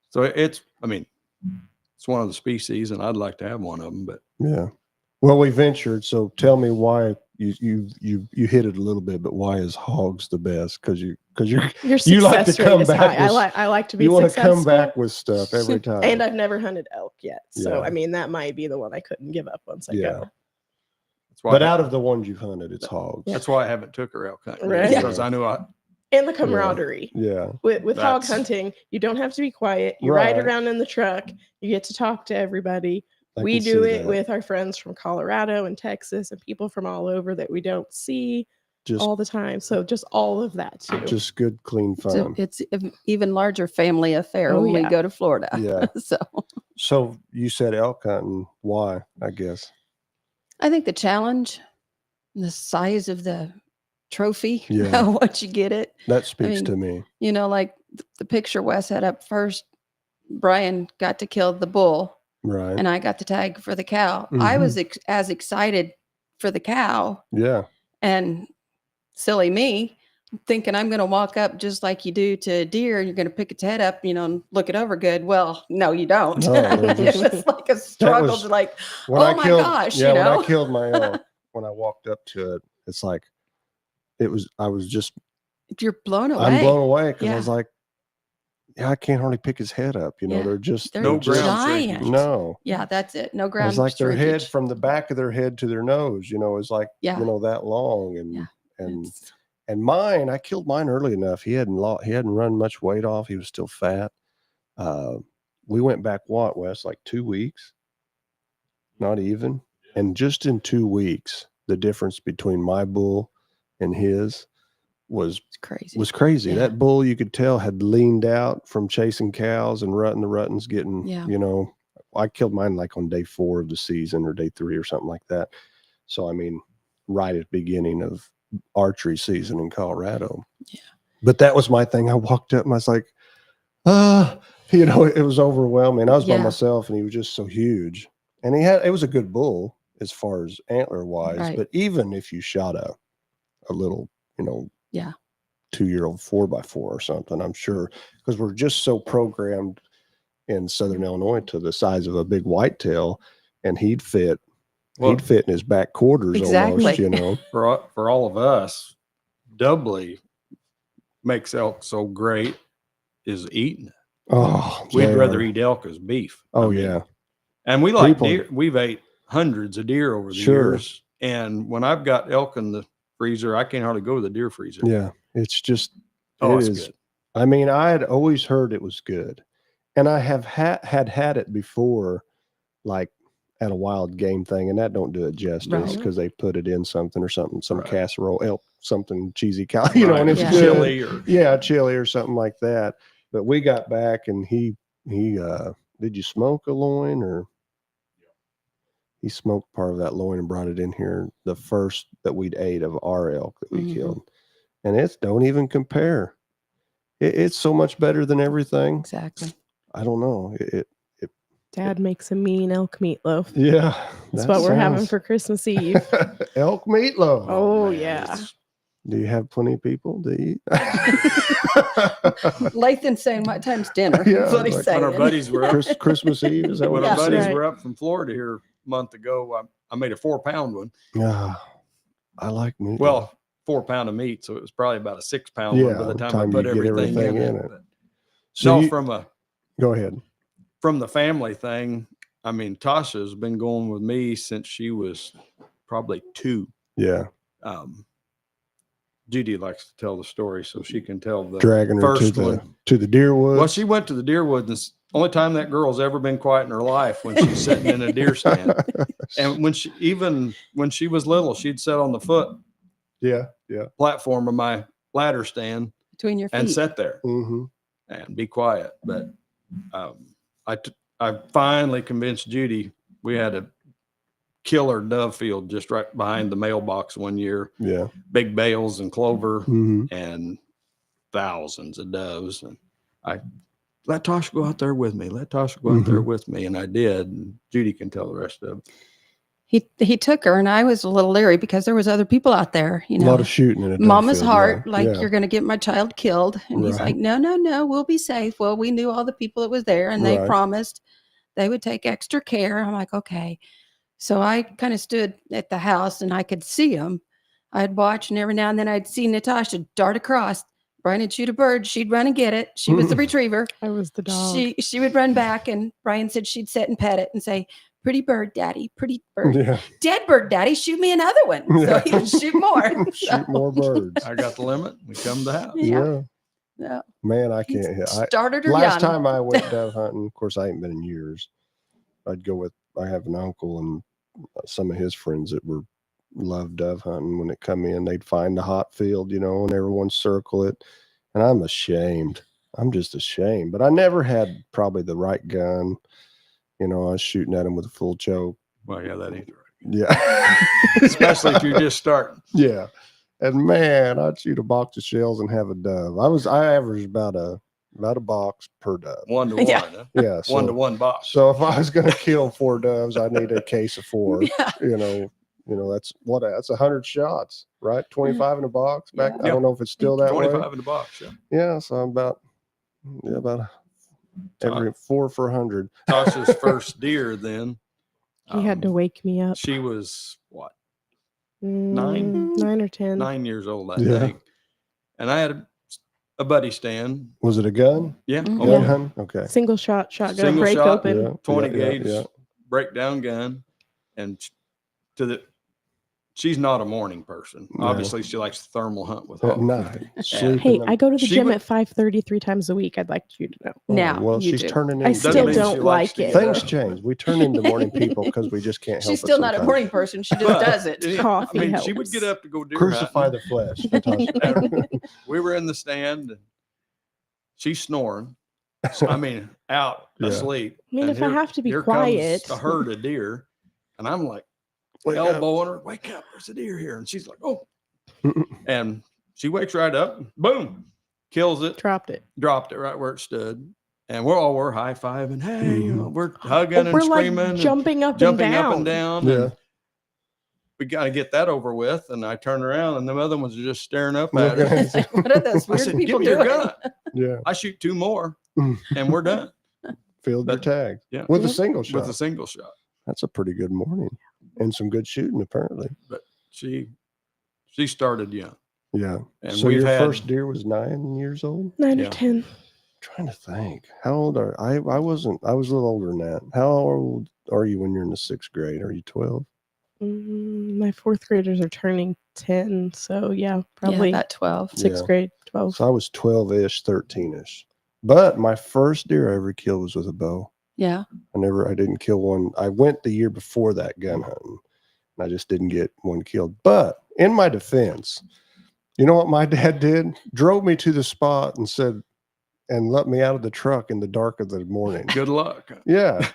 So it's one of the species, and I'd like to have one of them. But Yeah. Well, we ventured. So tell me why you hit it a little bit, but why is hogs the best? Because because Your you success like to rate come is back high. with- I like to be you want to successful. come back with stuff every time. And I've never hunted elk yet. So, Yeah. I mean, that might be the one I couldn't give up once I Yeah. go. That's why But I, out of the ones you've hunted, it's hogs. that's why I haven't took her elk hunting Right. because I knew And the camaraderie. Yeah. With hog That's- hunting, you don't have to be quiet. You ride Right. around in the truck. You get to talk to everybody. I We can do see it that. with our friends from Colorado and Texas and people from all over that we don't see just all the time. So just all of that too. just good, clean So fun. it's an even larger family affair Oh, when we yeah. go to Florida. Yeah. So So you said elk hunting. Why? I guess. I think the challenge, the size of the trophy, Yeah. once you get it, That speaks mean, to me. you know, like the picture Wes had up first, Bryan got to kill the bull Right. and I got the tag for the cow. I was as excited for the cow, Yeah. and silly me thinking I'm going to walk up just like you do to a deer and you're going to pick its head up, and look it over good. Well, no, you don't. No, it It was was like a struggle was- to like, When oh I my killed, gosh, yeah, when I know? killed my elk, when I walked up to it, it's like I was just You're blown away. I'm blown away because I Yeah. was like, yeah, I can't hardly pick his head up. Yeah. They're just They're no just, ground giant. shrinkage. No. Yeah, that's it. No ground. It's like their head shrinkage. from the back of their head to their nose, is like, Yeah. that long. And, Yeah. and, It's- and mine, I killed mine early enough. He hadn't run much weight off. He was still fat. We went back, Wes, like 2 weeks, not even. And just in 2 weeks, the difference between my bull and his was It's crazy. crazy. Yeah. That bull, you could tell, had leaned out from chasing cows and rutting. The rutting's getting, Yeah. I killed mine like on day 4 of the season or day 3 or something like that. So, I mean, right at the beginning of archery season in Colorado. Yeah. But that was my thing. I walked up and I was like, it was overwhelming. I was by Yeah. myself and he was just so huge. And it was a good bull as far as antler wise. Right. But even if you shot a little, Yeah. 2-year-old 4x4 or something, I'm sure, because we're just so programmed in Southern Illinois to the size of a big whitetail, and he'd fit in his back quarters Exactly. almost, for all of us, doubly makes elk so great is eating it. Oh, We'd they rather are- eat elk as beef. Oh, I mean, yeah. and we like People- deer. We've ate hundreds of deer over the Sure. years. And when I've got elk in the freezer, I can't hardly go to the deer freezer. Yeah. It's just, Oh, it it's is. good. I mean, I had always heard it was good. And I have had it before, like at a wild game thing, and that don't do it justice Right. because they put it in something or something, some Right. casserole, elk, something cheesy, and Right. it's Yeah. good. Chili or Yeah, chili or something like that. But we got back and he did you smoke a loin, or he smoked part of that loin and brought it in here, the first that we'd ate of our elk that we Mhm. killed. And it's don't even compare. It's so much better than everything. Exactly. I don't know. Dad makes a mean elk meatloaf. Yeah. That's that what we're having sounds- for Christmas Eve. elk meatloaf. Oh, man, yeah. it's- Do you have plenty of people to eat? Lathan's saying, "What time's dinner?" Yeah, That's what he's like- saying. When our buddies were up, Christmas Eve, is that when what our you buddies said? Right. were up from Florida here a month ago, I made a 4-pound one. Ah, I like meatloaf. Well, 4-pound of meat, so it was probably about a 6-pound one by Yeah, the by the time I time put you get everything, everything in in it. it. But So no, you- go ahead. from the family thing, I mean, Tasha's been going with me since she was probably 2. Yeah. Judy likes to tell the story, so she can tell the Dragging her to first the one. deer woods. Well, she went to the deer woods, and it's the only time that girl's ever been quiet in her life when she's sitting in a deer stand. And when she was little, she'd sit on the foot yeah. platform of my ladder stand Between your feet. and sit there Mm-hmm. and be quiet. But I finally convinced Judy. We had a killer dove field just right behind the mailbox one year, Yeah. big bales and clover Mm-hmm. and thousands of doves. And I let Tasha go out there with me. Let Tasha go out there with me. And I did. And Judy can tell the rest of it. He took her, and I was a little leery because there was other people out there. A lot of shooting in a dove Mama's field, heart, yeah. like Yeah. you're going to get my child killed. And he's Right. like, no, we'll be safe. Well, we knew all the people that was there, and they Right. promised they would take extra care. I'm like, okay. So I kind of stood at the house and I could see them. I'd watch, and every now and then I'd see Natasha dart across, Bryan would shoot a bird, she'd run and get it. She was the retriever. I was the dog. She would run back, and Bryan said she'd sit and pet it and say, "Pretty bird, Daddy, pretty bird." Yeah. "Dead bird, Daddy, shoot me another one." So he would shoot more. Shoot more birds. I got the limit. We come to the house. Yeah. Yeah. Man, I He can't hit. started her Last young. time I went dove hunting, of course, I ain't been in years. I'd go with, I have an uncle and some of his friends that loved dove hunting. When it come in, they'd find the hot field, and everyone circle it. And I'm ashamed. I'm just ashamed. But I never had probably the right gun. I was shooting at him with a full choke. Well, yeah, that ain't right. Yeah. Especially if you're just starting. Yeah. And man, I'd shoot a box of shells and have a dove. I averaged about a box per dove. 1 to 1. Yeah. Huh? Yeah. 1 to 1 box. So if I was going to kill 4 doves, I need a case of 4. Yeah. That's 100 shots, right? 25 in a box. Back, Yeah. I don't know if it's still that 25 way. in the box. Yeah. Yeah, so I'm about every 4 for 100. Tasha's first deer then. He had to wake me up. She was what? 9 or 10. 9 years old that Yeah. day. And I had a buddy stand. Was it a gun? Yeah. Mhm. Oh, Gun yeah. hunting? Okay. Single shot, shotgun, Single break shot, open. Yeah, 20 yeah, gauge yeah. breakdown gun. And she's not a morning person. No. Obviously, she likes to thermal hunt with At hogs. night. Sleep Hey, in the- I go to the She gym would- at 5:30 3 times a week. I'd like you to know. Now well, you she's do. turning I into still Doesn't mean she don't likes like to it. get things up. change. We turn into morning people because we just can't help She's it still not a sometimes. morning person. She just But, does it. yeah, Coffee I mean, she would helps. get up to go deer Crucify hunting. the flesh. Natasha. We were in the stand and she's snoring. I mean, out Yeah. asleep. I mean, And if I have to be here quiet. comes a herd of deer, and I'm like Wake up. elbowing her, "Wake up! There's a deer here!" And she's like, "Oh!" And she wakes right up, boom, kills it, Dropped it. dropped it right where it stood, and we're high fiving, hey, Mhm. we're hugging We're and like screaming, and jumping up jumping and down. up and down. Yeah. And we got to get that over with. And I turn around, and the other ones are just staring up Look at at her. it. What are those I weird said, people "Give me your doing? gun." Yeah. I shoot 2 more, and we're done Filled your That- tag. yeah. With a Yeah. single shot. with a single shot. That's a pretty good morning. And some good shooting, apparently. She started young, Yeah. and So we've your had first deer was 9 years old? 9 Yeah. or 10. Trying to think. How old are I was a little older than that. How old are you when you're in the 6th grade? Are you 12? My 4th graders are turning 10. So, yeah, probably Yeah, about 12. 6th Yeah. grade, 12. So I was 12-ish, 13-ish. But my first deer I ever killed was with a bow. Yeah. I didn't kill one. I went the year before that gun hunting, and I just didn't get one killed. But in my defense, you know what my dad did? Drove me to the spot and let me out of the truck in the dark of the morning. good luck. Yeah.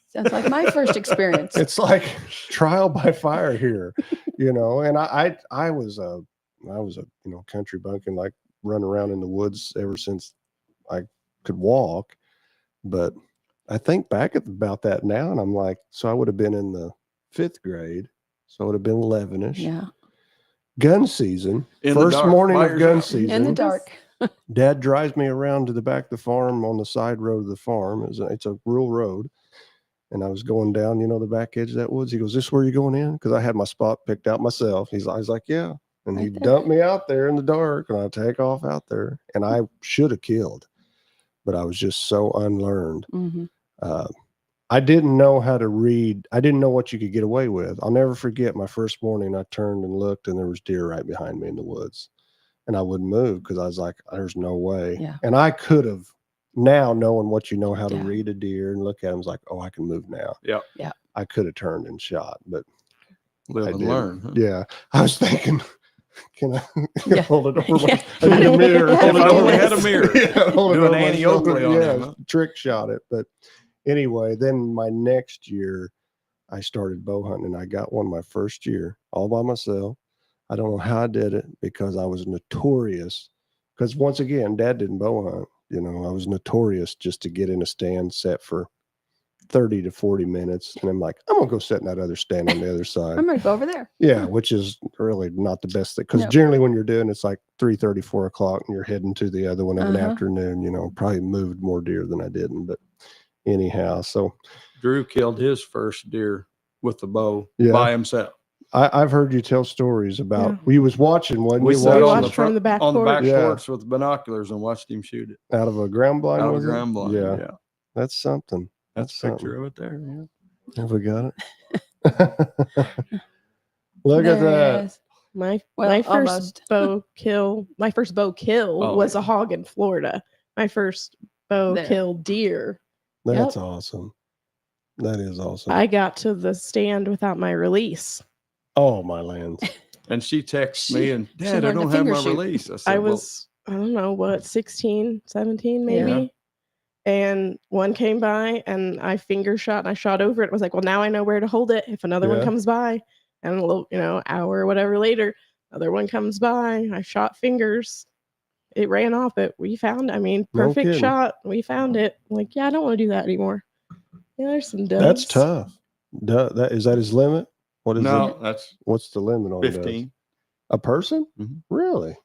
Sounds like my first experience. It's like trial by fire here, and I was a country bumpkin, like run around in the woods ever since I could walk. But I think back about that now, and I'm like, so I would have been in the 5th grade, so I would have been 11ish. Yeah. Gun season, In the first dark, morning by of gun yourself. season. In the dark. Dad drives me around to the back of the farm on the side road of the farm. It's a rural road. And I was going down, the back edge of that woods. He goes, "This where you're going in?" Because I had my spot picked out myself. I was like, "Yeah." And he Right there. dumped me out there in the dark, and I take off out there. And I should have killed, but I was just so unlearned. Hmm. I didn't know how to read. I didn't know what you could get away with. I'll never forget my first morning. I turned and looked, and there was deer right behind me in the woods. And I wouldn't move because I was like, "There's no way." Yeah. And I could have, now knowing what how to Yeah. read a deer and look at him, like, "Oh, I can move now." Yeah. Yeah. I could have turned and shot, but Live I and didn't. learn. Huh? yeah, I was thinking, can I Yeah. hold it over? Yeah. I need a mirror. Yeah, Hold it if I over only my- had a mirror. Yeah, hold it Do an over my Annie shoulder. Oakley on Yeah, him, huh? trick shot it. But anyway, then my next year, I started bow hunting, and I got one my first year all by myself. I don't know how I did it because I was notorious. Because once again, Dad didn't bow hunt. I was notorious just to get in a stand set for 30 to 40 minutes. And I'm like, I'm going to go sit in that other stand on the other side. I'm going to go over there. Yeah, which is really not the best thing. Because No. generally when you're doing it's like 3:30, 4 o'clock, and you're heading to the other one of an Uh-huh. afternoon, probably moved more deer than I didn't. But anyhow, so Drew killed his first deer with the bow Yeah. by himself. I've heard you tell stories about. You was watching one. We You sat watched on the from the back on the back porch. Yeah. porch with binoculars and watched him shoot it out of a ground blind. out of a was it? ground blind. Yeah, Yeah. that's something. That's a picture of it there. Yeah. Have we got it? Look at that. Yes. My Well, first almost. bow kill Oh, was yeah. a hog in Florida. My first bow There. killed deer. That's awesome. That is awesome. I got to the stand without my release. Oh my lands. And she texted me and, she Dad, I learned to don't have finger my shoot. release. I said, I well, was, I don't know what, 16, 17 maybe. Yeah. And one came by and I finger shot and I shot over it. I was like, well, now I know where to hold it. If another one Yeah. comes by, and a little, hour or whatever later, another one comes by. I shot fingers. It ran off, but we found, No perfect kidding. shot. We found it. I'm like, yeah, I don't want to do that anymore. Yeah, there's some doves. That's tough. Is that his limit? What is no, it? that's What's the limit on doves? 15. A person? Mhm. Really?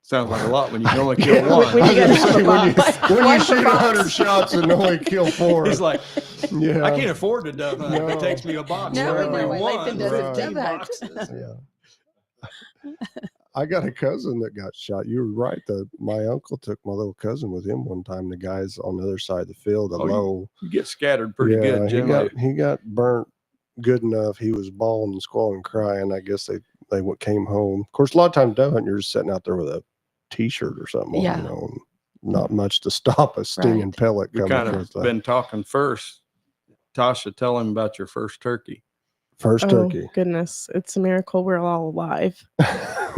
Sounds like a lot when you can only kill one. When you I was gotta gonna have a say, box. when you One per shoot box. 100 shots and only kill 4. He's like, yeah. I can't afford to dove hunt. No. It takes me a box No, for we every know why one. Lathan does his 15 dove hunt. boxes. Yeah. I got a cousin that got shot. You were right. My uncle took my little cousin with him one time. The guys on the other side of the field, Oh, low. You get scattered pretty Yeah, good, generally. he got burnt good enough. He was bawling and squalling, crying. I guess they came home. Of course, a lot of times dove hunting, you're just sitting out there with a T-shirt or something. Yeah. On, and not much to stop a stinging Right. pellet We coming kind across of that. been talking first. Tasha, tell him about your first turkey. First turkey. Goodness, it's a miracle we're all alive.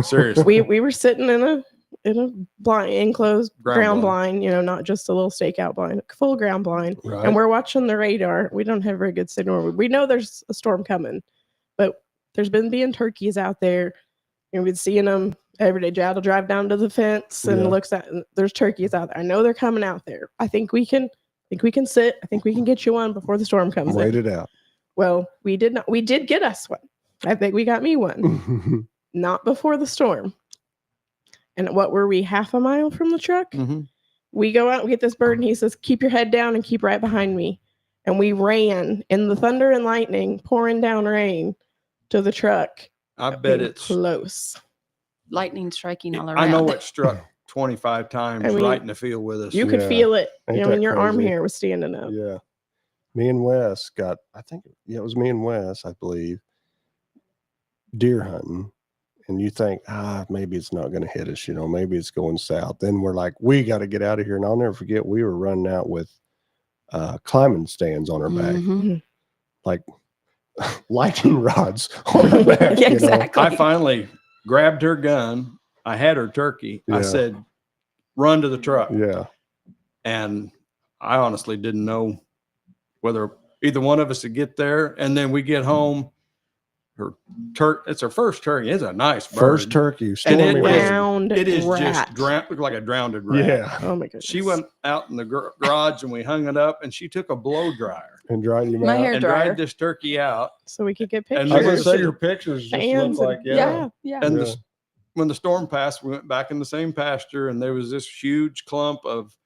Seriously. We were sitting in a blind enclosed ground blind. blind, not just a little stakeout blind, a full ground blind. Right. And we're watching the radar. We don't have very good signal. We know there's a storm coming, but there's been being turkeys out there. And we've been seeing them every day. Jad will drive down to the fence and Yeah. looks at, and there's turkeys out there. I know they're coming out there. I think we can sit. I think we can get you one before the storm comes Wait in. it out. Well, we did not. We did get us one. I think we got me one. Not before the storm. And what were we, half a mile from the truck? Mm-hmm. We go out and get this bird, and he says, keep your head down and keep right behind me. And we ran in the thunder and lightning, pouring down rain, to the truck. I bet it's. close. Lightning striking all around. I know it struck 25 times I mean, right in the field with us. You could Yeah. feel it, Ain't when that your arm crazy? hair was standing up. Yeah. Me and Wes got, it was me and Wes, I believe, deer hunting. And you think, maybe it's not going to hit us, maybe it's going south. Then we're like, we got to get out of here. And I'll never forget, we were running out with climbing stands on our back, Mhm. like lightning rods on our back. Yeah, exactly. I finally grabbed her gun. I had her turkey. Yeah. I said, run to the truck. Yeah. And I honestly didn't know whether either one of us would get there. And then we get home. It's her first turkey. It's a nice bird. First turkey. And Stormy it weather. is- Round It is rat. just looked like a drowned rat. Yeah. Oh my goodness. She went out in the garage and we hung it up, and she took a blow dryer And dried him My out. hair and dryer. dried this turkey out. so we could get And pictures. I was going to say She- your pictures just Fans look and- like, Yeah. Yeah. And Yeah. when the storm passed, we went back in the same pasture, and there was this huge clump of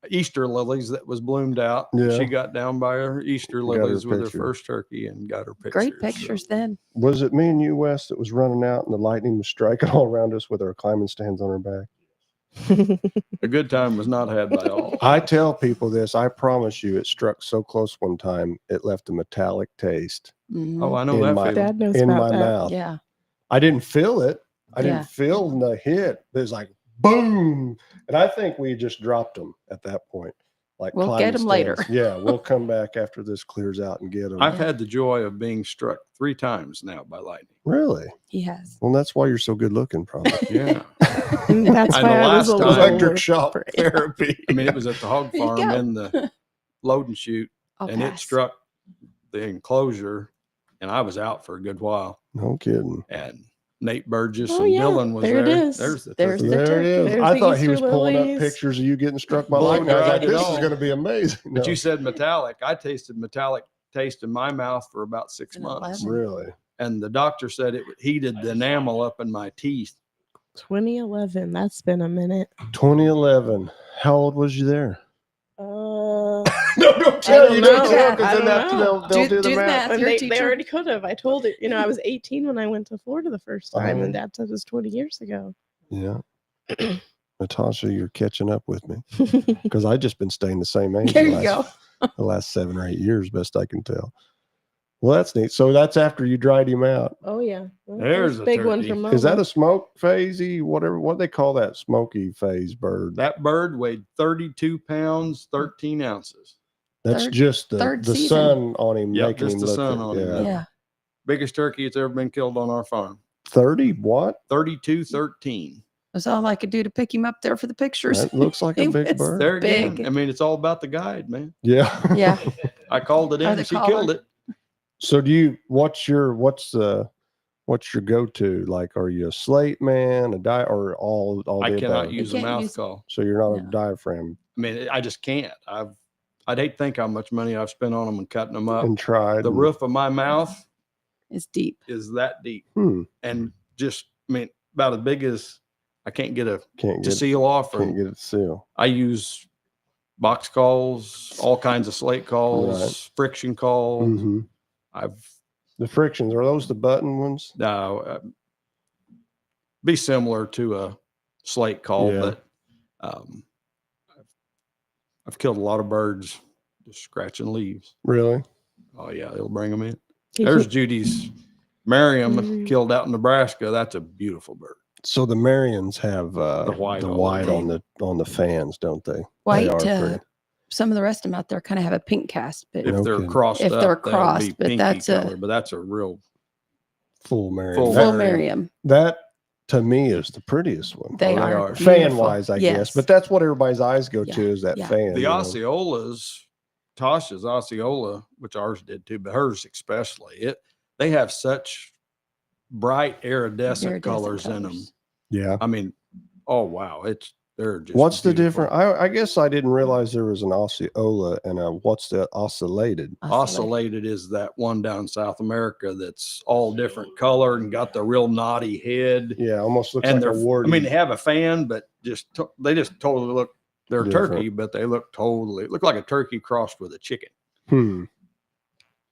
Easter lilies that was bloomed out. Yeah. She got down by her Easter Got her lilies with her picture. first turkey and got her pictures. Great pictures then. Was it me and you, Wes, that was running out and the lightning was striking all around us with our climbing stands on our back? A good time was not had by all. I tell people this. I promise you, it struck so close one time, it left a metallic taste Mhm. Oh, I know In that my- feeling. Dad knows in about my that. mouth. Yeah. I didn't feel it. I Yeah. didn't feel the hit. It was like boom. And I think we just dropped them at that point. Like We'll climbing get 'em later. stands. Yeah, we'll come back after this clears out and get them. I've had the joy of being struck 3 times now by lightning. Really? He has. Well, that's why you're so good looking, probably. Yeah. And that's And why the I was last a time- little Electric shock afraid. therapy. I mean, it was at the hog There you farm go. in the load and shoot, I'll and it pass. struck the enclosure, and I was out for a good while. No kidding. And Nate Burgess Oh, and yeah. Dylan was There there. it is. There's the There's turkey. the There it turkey. is. There's I the thought he was Easter pulling up lilies. pictures of you getting struck by Blow lightning. I was like, dried it this is all. going to be amazing. But No. you said metallic. I tasted metallic taste in my mouth for about 6 An months. 11. Really? And the doctor said it heated the enamel up in my teeth. 2011. That's been a minute. 2011. How old was you there? Uh, No, don't tell. You don't know. tell I because then don't know. they'll do the math. And Your they teacher? already could have. I told it. You know, I was 18 when I went to Florida the first time, and Dad said it was 20 years ago. Yeah. Natasha, you're catching up with me because I just been staying the same age There the you go. last 7 or 8 years, best I can tell. Well, that's neat. So that's after you dried him out. Oh yeah, There's a big one turkey. from Mama. Is that a smoke phasey? Whatever, what they call that smoky phase bird? That bird weighed 32 pounds, 13 ounces. That's third- just the third season. sun on him, Yep, making just him the look. sun on him, Yeah. Yeah. Biggest turkey that's ever been killed on our farm. 30 what? 32-13. That's all I could do to pick him up there for the pictures. That looks like a He big was bird. There again, big. I mean, it's all about the guide, man. Yeah. Yeah. I called it Or in the and she collar. killed it. So what's your go-to? Like, are you a slate man, a or all I the cannot above? use a can't mouth use- call. So you're not a No. diaphragm I mean, I just can't. I'd hate to think how much money I've spent on them and cutting them up. and tried. The and- roof of my mouth It's deep. is that deep, Hmm. and just, I mean, about as big as I can't get Can't to get seal off. can't Or get it sealed. I use box calls, all kinds of slate calls, Right. friction calls. Mm-hmm. The frictions, are those the button ones? Be similar to a slate call, Yeah. but I've killed a lot of birds just scratching leaves. Really? Oh yeah, they'll bring them in. He There's keep- Judy's Merriam Mhm. killed out in Nebraska. That's a beautiful bird. So the Marians have The white the all white over. on the fans, don't they? White. They are pretty. Some of the rest of them out there kind of have a pink cast, but If No they're kidding. crossed If up, they're that would be crossed, but pinky that's a- color, but that's a real Full Marian. Full That, full Merriam. Merriam. that to me is the prettiest one. They they are are. Fan beautiful. wise, I Yes. guess. But that's what everybody's eyes go Yeah, to is that yeah. fan. the you know? Osceolas, Tasha's Osceola, which ours did too, but hers especially. They have such bright iridescent colors in them. Yeah. I mean, oh wow, they're just. What's the beautiful. difference? I guess I didn't realize there was an Osceola and what's the oscillated? Oscillated is that one down in South America that's all different color and got the real knotty head. Yeah, almost looks And like a they're, warty. I mean, they have a fan, but they just totally look. They're Different. turkey, but they look like a turkey crossed with a chicken.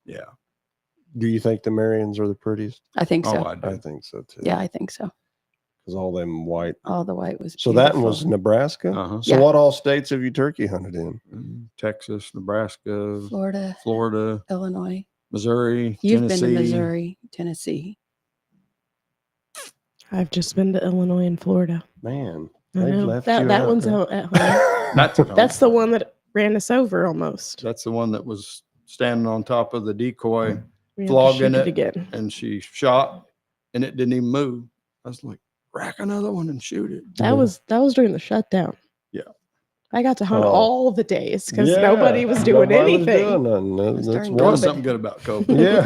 Yeah. Do you think the Marians are the prettiest? I think so. Oh, I do. I think so too. Yeah, I think so. Because all them white. All the white was So that one was beautiful. Nebraska. Uh-huh. So Yeah. what all states have you turkey hunted in? Texas, Nebraska, Florida, Florida, Illinois. Missouri, You've Tennessee. been to Missouri, Tennessee. I've just been to Illinois and Florida. Man, I they've know. left That you that out one's there. out at home. That's the one that ran us over almost. That's the one that was standing on top of the decoy We had to flogging shoot it. again. and she shot and it didn't even move. I was like, rack another one and shoot it. That was during the shutdown. Yeah. I got to hunt Oh. all the days because Yeah, nobody was doing nobody was anything. doing nothing. was That's during There one. was COVID. something good about COVID. Yeah,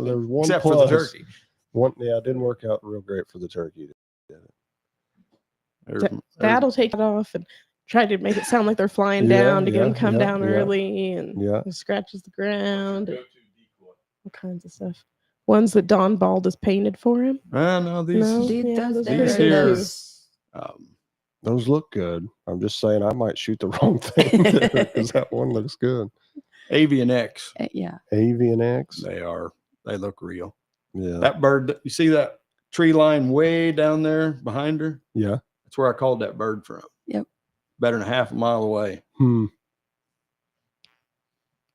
there's one Except plus. for the turkey. One, yeah, it didn't work out real great for the turkey. Dad'll take it off and try to make it sound like they're flying Yeah, down to get them yeah, come yeah, down yeah. early and Yeah. it scratches the ground and all kinds of stuff. Ones that Don Bald has painted for him. No, these No. Dude, Yeah, those those there, these pretty here, those- Those look good. I'm just saying I might shoot the wrong thing because that one looks good. Avian X. yeah. Avian X. They look real. Yeah. That bird, you see that tree line way down there behind her? Yeah. That's where I called that bird from. Yep. Better than half a mile away.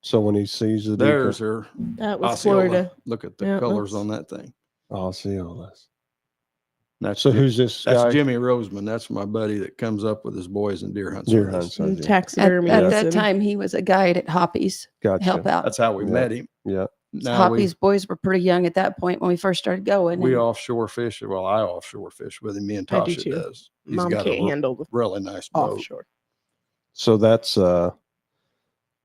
So when he sees the There's her That was Osceola. Florida. Look at the Yeah, colors that's- on that thing. Osceolas. That's So who's this that's guy? Jimmy Roseman. That's my buddy that comes up with his boys and deer hunts. Deer with us. hunts. And Okay. taxidermy. At that time, he was a guide at Hoppy's. Gotcha. Help out. That's how we Yeah. met him. Yeah. Now Hoppy's boys were pretty young at that point when we first started going. we and offshore fish. Well, I offshore fish with him. Me and I do Tasha too. does. He's Mom got can't a handle the really nice boat. offshore. So that's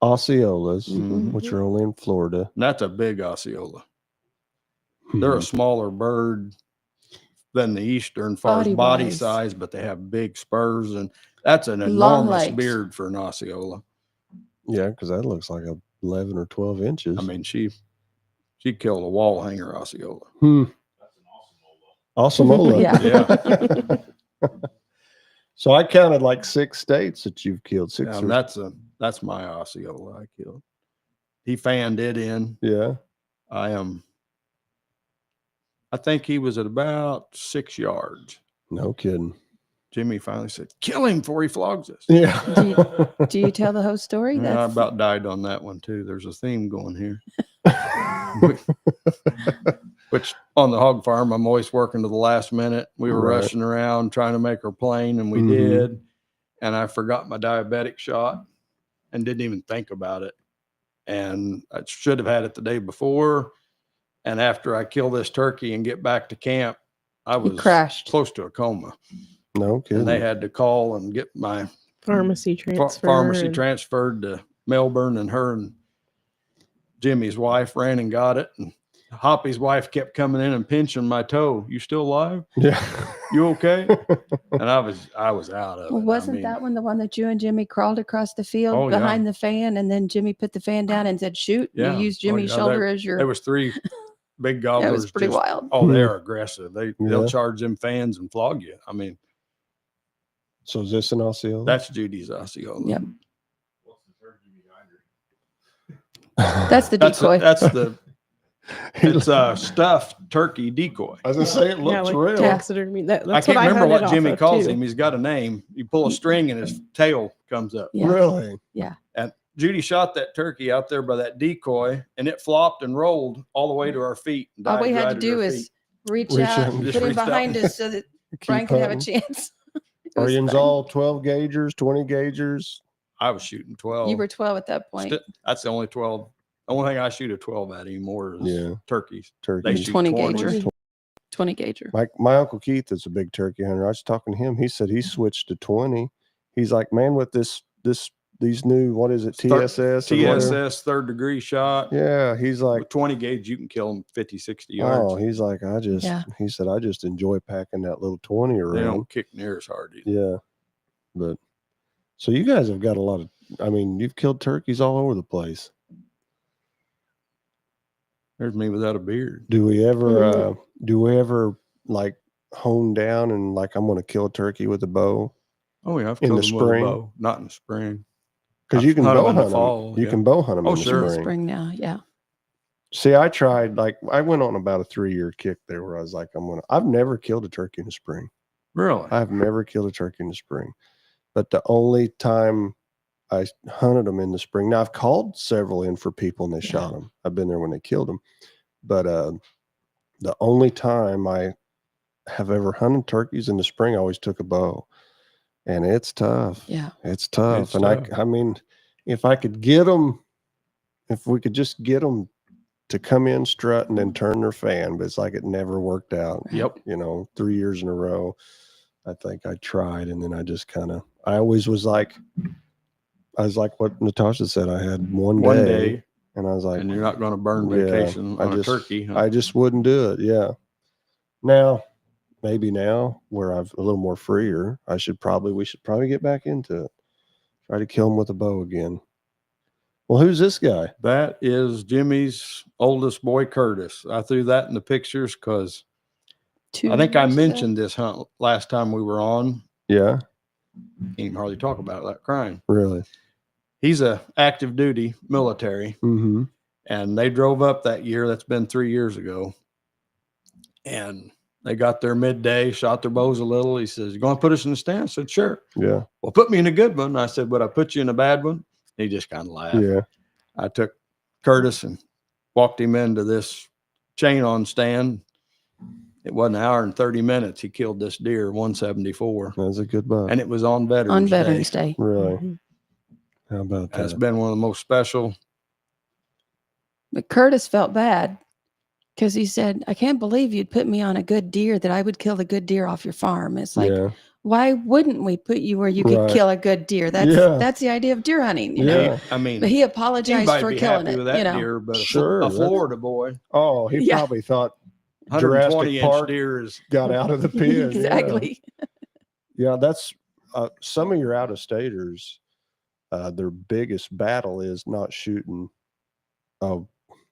Osceolas, Mhm. which are only in Florida. And that's a big Osceola. They're a smaller bird than the Eastern, far as body Body-wise. size, but they have big spurs, and that's an Long enormous legs. beard for an Osceola. Yeah, because that looks like 11 or 12 inches. I mean, she killed a wall hanger Osceola. Osceola. Yeah. So I counted like 6 states that you've killed. 6 or That's That's my Osceola I killed. He fanned it in. Yeah. I think he was at about 6 yards. No kidding. Jimmy finally said, "Kill him before he flogs us." Yeah. Do you tell the whole story? Yeah, I about died on that one too. There's a theme going here. Which on the hog farm, I'm always working to the last minute. We were Right. rushing around trying to make our plane, and we Mhm. did. And I forgot my diabetic shot and didn't even think about it. And I should have had it the day before. And after I kill this turkey and get back to camp, I You was crashed. close to a coma. No kidding. And they had to call and get my Pharmacy transfer. pharmacy and- transferred to Melbourne, and her and Jimmy's wife ran and got it. And Hoppy's wife kept coming in and pinching my toe. "You still alive? Yeah. You okay?" And I was out of it. Well, I wasn't mean, that one the one that you and Jimmy crawled across the field Oh, yeah. behind the fan, and then Jimmy put the fan down and said, "Shoot"? Yeah. You used Oh, Jimmy's yeah, shoulder as your. there was 3 big It gobblers. was pretty just- wild. Oh, they're aggressive. They'll Yeah. charge them fans and flog you. I mean, So is this an Osceola? that's Judy's Osceola. Yep. That's the That's decoy. it's a stuffed turkey decoy. I was gonna say it Yeah, looks like real. taxidermy. That's I can't what remember hunted what off Jimmy of, calls too. him. He's got a name. You pull a string and his tail comes up. Yeah. Really? And Judy shot that turkey out there by that decoy, and it flopped and rolled all the way to our feet. And All we died had right to at do our is feet. reach Reach out, out and and just put him reach out. behind us so that Brian could have a hunting. chance. It Are was you fun. all 12 gaugers, 20 gaugers? I was shooting 12. You were 12 at that point. That's the only 12. The only thing I shoot a 12 at anymore is Yeah. turkeys. Turkey. They shoot 20 20. gauger. 20 gauger. My Uncle Keith is a big turkey hunter. I was talking to him. He said he switched to 20. He's like, man, with these new, what is it, TSS? or whatever. TSS, third degree shot. Yeah. He's like, With 20 gauge, you can kill them 50, 60 oh, yards. he's like, he said, I just enjoy packing that little 20 They around. don't kick near as hard. Either. Yeah. But so you guys have got a lot of, I mean, you've killed turkeys all over the place. There's me without a beard. Do we ever like hone down and like, I'm going to kill a turkey with a bow? Oh, yeah. I've In killed the them with a spring? bow. Not in the spring. Because I've you can hunted bow them in the hunt fall, them. You yeah. can bow hunt them Oh, in the sure. spring. Spring now. Yeah. See, I tried, like, I went on about a 3-year kick there where I was like, I've never killed a turkey in the spring. Really? I've never killed a turkey in the spring. But the only time I hunted them in the spring, now I've called several in for people and they Yeah. shot them. I've been there when they killed them. But the only time I have ever hunted turkeys in the spring, I always took a bow. And it's tough. Yeah. It's tough. It's And tough. I mean, if I could get them, if we could just get them to come in strut and then turn their fan, but it's like it never worked out. Yep. 3 years in a row. I think I tried, and then I just I always was like, what Natasha said. I had one day, and I was like, and you're not going to burn Yeah, vacation I on just- a turkey. Huh? I just wouldn't do it. Yeah. Now, maybe now where I'm a little more freer, we should probably get back into it. Try to kill him with a bow again. Well, who's this guy? That is Jimmy's oldest boy, Curtis. I threw that in the pictures because I think I mentioned this hunt last time we were on. Yeah, Can't even hardly talk about it without crying. really. He's a active duty military, Mm-hmm. and they drove up that year. That's been 3 years ago. And they got there midday, shot their bows a little. He says, "You going to put us in the stand?" I said, "Sure." Yeah, "Well, put me in a good one." I said, "Would I put you in a bad one?" He just kind of laughed. yeah. I took Curtis and walked him into this chain on stand. It wasn't an hour and 30 minutes. He killed this deer, 174. That's a good buck. And it was on Veterans Day. Day. Really? Mhm. How about That's that? been one of the most special. But Curtis felt bad because he said, "I can't believe you'd put me on a good deer, that I would kill the good deer off your farm." It's like, Yeah, why wouldn't we put you where you could Right. kill a good deer? That's Yeah. that's the idea of deer hunting. You know? Yeah. I mean, But he apologized anybody for be killing happy it. with that You know, deer, but Sure, a that's- Florida boy, Oh, he Yeah. probably thought 120 Jurassic inch Park deer is got out of the pen. Yeah. exactly. Yeah, that's some of your out of staters. Their biggest battle is not shooting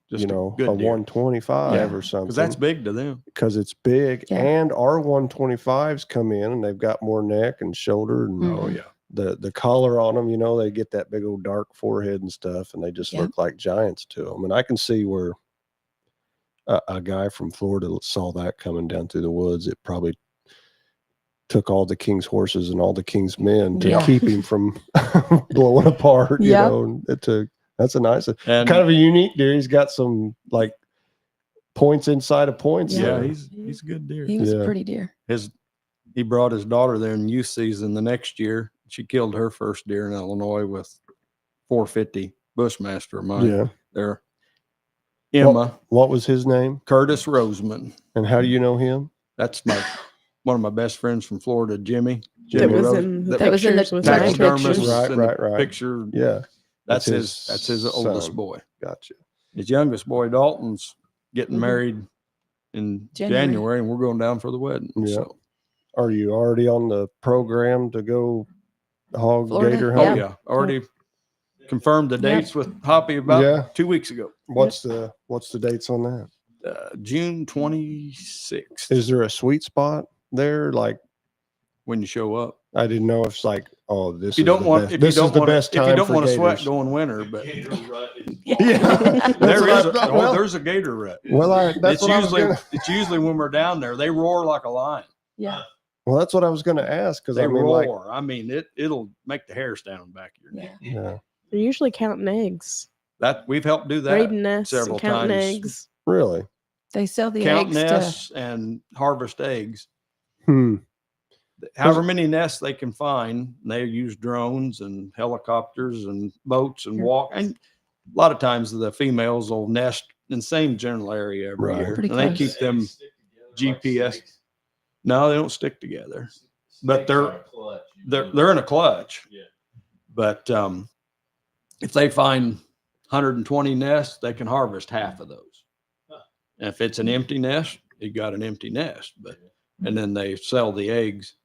just a good deer. 125 Yeah. or something, Because that's big to them. because it's big. Yeah. And our 125s come in and they've got more neck and shoulder, and Mm. Oh, yeah. the color on them, you know, they get that big old dark forehead and stuff, and they just Yeah. look like giants to them. And I can see where a guy from Florida saw that coming down through the woods. It probably took all the king's horses and all the king's men to Yeah. keep him from blowing apart, you Yeah. know. And that's a nice, And kind of a unique deer. He's got some like points inside of points. Yeah. there. he's a good deer. He was Yeah. a pretty deer. He brought his daughter there in youth season the next year. She killed her first deer in Illinois with 450 Bushmaster of mine. Yeah. There. Emma What was his name? Curtis Roseman. And how do you know him? That's one of my best friends from Florida, Jimmy. That Jimmy was Rose- in the that was in the pictures with tax my taxidermist pictures. Right, in the right. picture. Yeah. That's That's his oldest son. boy. Gotcha. His youngest boy, Dalton's getting Mhm. married in January. January, and we're going down for the wedding. Yeah. So, Are you already on the program to go hog Florida? gator oh hunting? yeah, already confirmed the Yep. dates with Hoppy about Yeah. 2 weeks ago. What's the dates on that? June 26th. Is there a sweet spot there? Like, when you show up. I didn't know if it's like, oh, this If you is don't the want, best. if you This don't is the want, best if time you don't for want to sweat, gators. go in winter. But Yeah. there That's is what I- oh, there's a gator rut. well, that's It's what I was usually gonna, it's usually when we're down there. They roar like a lion. Yeah. well, that's what I was going to ask. Cause They I mean, roar. like, I mean, it'll make the hair stand on the back of your neck. Yeah. yeah, They're usually counting eggs, That we've helped do that. raiding nests, and several counting times. eggs. really? They sell the Count eggs nests and harvest eggs. Hmm. However many nests they can find, they use drones and helicopters and boats and Sure. walk. And a lot of times the females will nest in the same general area every Right. year, Pretty and they close. keep them GPS. No, they don't stick together, but they're in a clutch. But if they find 120 nests, they can harvest half of those. And if it's an empty nest, you got an empty nest. But and then they sell the eggs.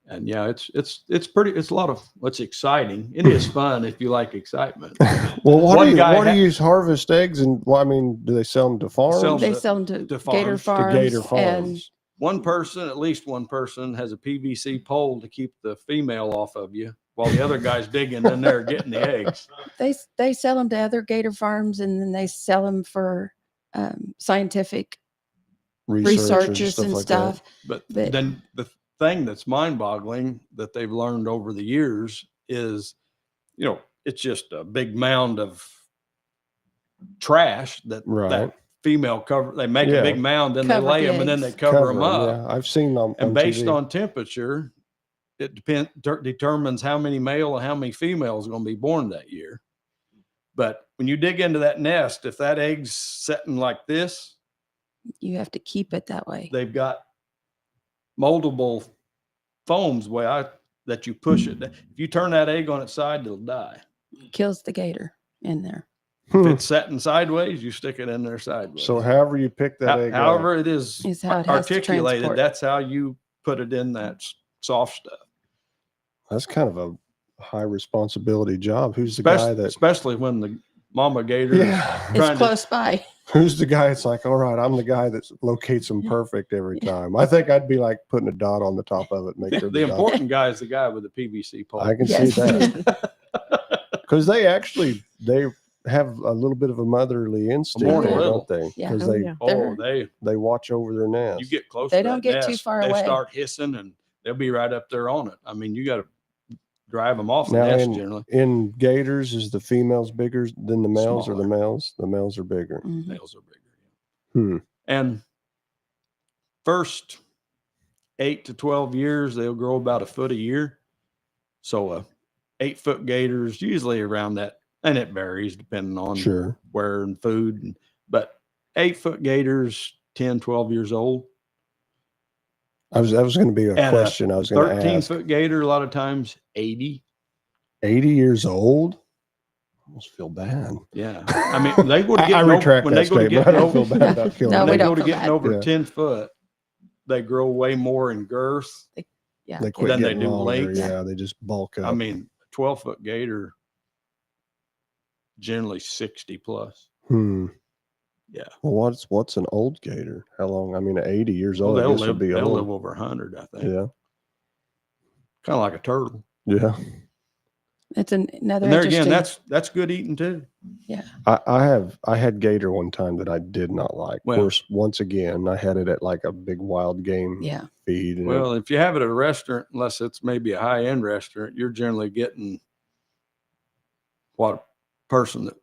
And yeah, it's a lot of what's exciting. It is fun if you like excitement. Well, what One do guy you harvest eggs and? Well, I mean, do they sell them to farms? Sell they to- sell them to to gator farms, to farms. gator And farms. One person, at least one person, has a PVC pole to keep the female off of you while the other guy's digging in there getting the eggs. they sell them to other gator farms, and then they sell them for scientific researchers and like stuff. But But- then the thing that's mind-boggling that they've learned over the years is, it's just a big mound of trash that Right. that female cover. They make Yeah. a big mound, then they Cover lay the them, and then they eggs. cover them up. Yeah, I've seen them. And on based TV. on temperature, it determines how many male and how many females are going to be born that year. But when you dig into that nest, if that egg's setting like this, You have to keep it that way. they've got moldable foams that you push it. If you turn that egg on its side, it'll die. Kills the gator in there. If Hmm. it's setting sideways, you stick it in there sideways. So however you pick that egg, However it is Is how it has to articulated, transport. that's how you put it in that soft stuff. that's kind of a high responsibility job. Who's the guy that? Especially when the mama gator is Yeah. trying It's to close by. Who's the guy? It's like, all right, I'm the guy that locates them perfect every time. I think I'd be like putting a dot on the top of it, make sure the dot- important guy is the guy with the PVC pole. I can Yes. see that because they have a little bit of a motherly instinct, More there, than don't they? Yeah. Because Oh, they yeah. Oh, they watch over their nest. you get close. They to don't that get too nest, far they away. start hissing, and they'll be right up there on it. I mean, you got to drive them off the Now, nest generally. in gators, is the females bigger than the males, or the Smaller. males? The males are bigger. Mhm. Males are bigger. Hmm. And first 8 to 12 years, they'll grow about a foot a year. So 8-foot gators usually around that, and it varies depending on Sure. where and food. But 8-foot gators, 10, 12 years old. That was going to be a And question I was going to ask. 13-foot gator, a lot of times 80. 80 years old? I almost feel bad. Yeah. I mean, they go to I getting retract when that they go to statement. getting I don't feel over, bad about killing No, when them. we they don't go to feel getting bad. over Yeah. 10 foot, they grow way more in girth. Yeah. They quit Then they getting do longer. length. Yeah, they just bulk up. I mean, 12-foot gator, generally 60 plus. Yeah. Well, what's an old gator? How long? I mean, 80 years Well, old. I they'll guess would be live old. over 100, I think. Yeah. Kind of like a turtle. Yeah. It's another And there interesting. again, that's good eating too. I had gator one time that I did not like. Well- Of course, once again, I had it at like a big wild game yeah. feed. And Well, if you have it at a restaurant, unless it's maybe a high end restaurant, you're generally getting what a person that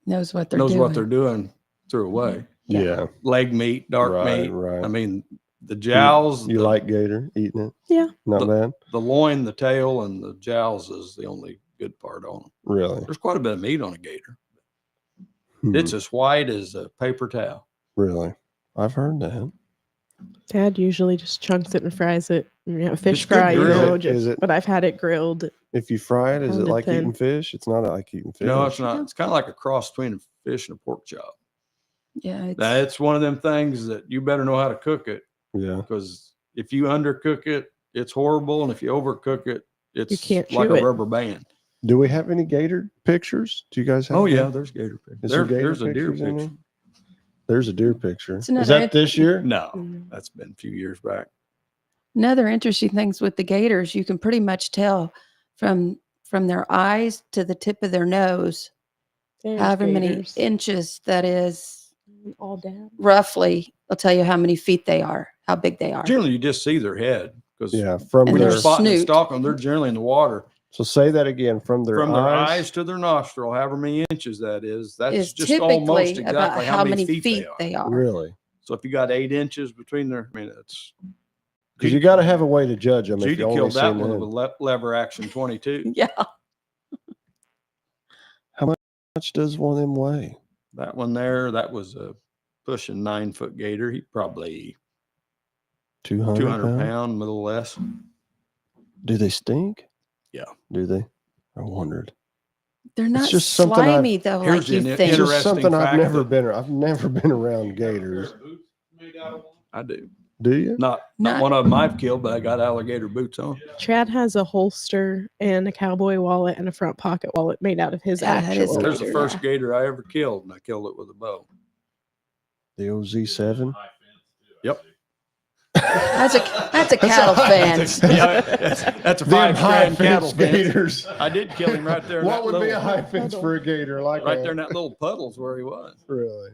Knows what they're knows doing. what they're doing threw away. yeah. Leg meat, dark Right, meat. right. I mean, the jowls, You like gator eating it? Yeah. Not bad. the loin, the tail, and the jowls is the only good part on them. Really? There's quite a bit of meat on a gator. Hmm. It's as white as a paper towel. Really? I've heard that. Dad usually just chunks it and fries it. Fish It's good fry, grilled. Is it- but I've had it grilled. If you fry it, is it Pounded like thin. eating fish? It's not like eating fish. No, it's not. It's kind of like a cross between a fish and a pork chop. Yeah. It's, That's one of them things that you better know how to cook it, Yeah. because if you undercook it, it's horrible, and if you overcook it, it's can't like chew a it. rubber band. Do we have any gator pictures? Do you guys have? Oh yeah, that? there's gator pictures. Is there gator There's a deer pictures in picture. there? There's a deer picture. It's Is another that this year? No, Mm. that's been a few years back. another interesting things with the gators, you can pretty much tell from their eyes to the tip of their nose There's however many gators. inches that is. All down. Roughly, they'll tell you how many feet they are, how big they are. Generally, you just see their head, because Yeah. From And when their you're their spotting and snoot. stalking them, they're generally in the water. so say that again. From their eyes. to their nostril, however many inches that is, that's Is just almost typically exactly about how many feet they are. they are. Really? So if you got 8 inches between their, I mean, it's Because you got to have a way to judge them. Judy if you only killed that seen one the with head. lever action 22. Yeah. How much does one of them weigh? That one there, that was a pushing 9-foot gator. He probably 200, 200 pounds? pound, little less. Do they stink? Yeah. Do they? I wondered. They're not just something I've- slimy though, Here's like you an think. It's just Interesting something I've fact never that- been. I've never been around gators. I do. Do you? Not Not- one of them I've killed, but I got alligator boots on. Chad has a holster and a cowboy wallet and a front pocket wallet made out of his Yeah, that is actual. There's the gator, first yeah. gator I ever killed, and I killed it with a bow. The OZ7. Yep. That's a cattle fence. Yeah, that's a Them 5 high strand cattle fence fence. gators. I did kill him right there. In What that would be a little, high fence for a gator? Like right that? there in that little puddle's where he was. Really?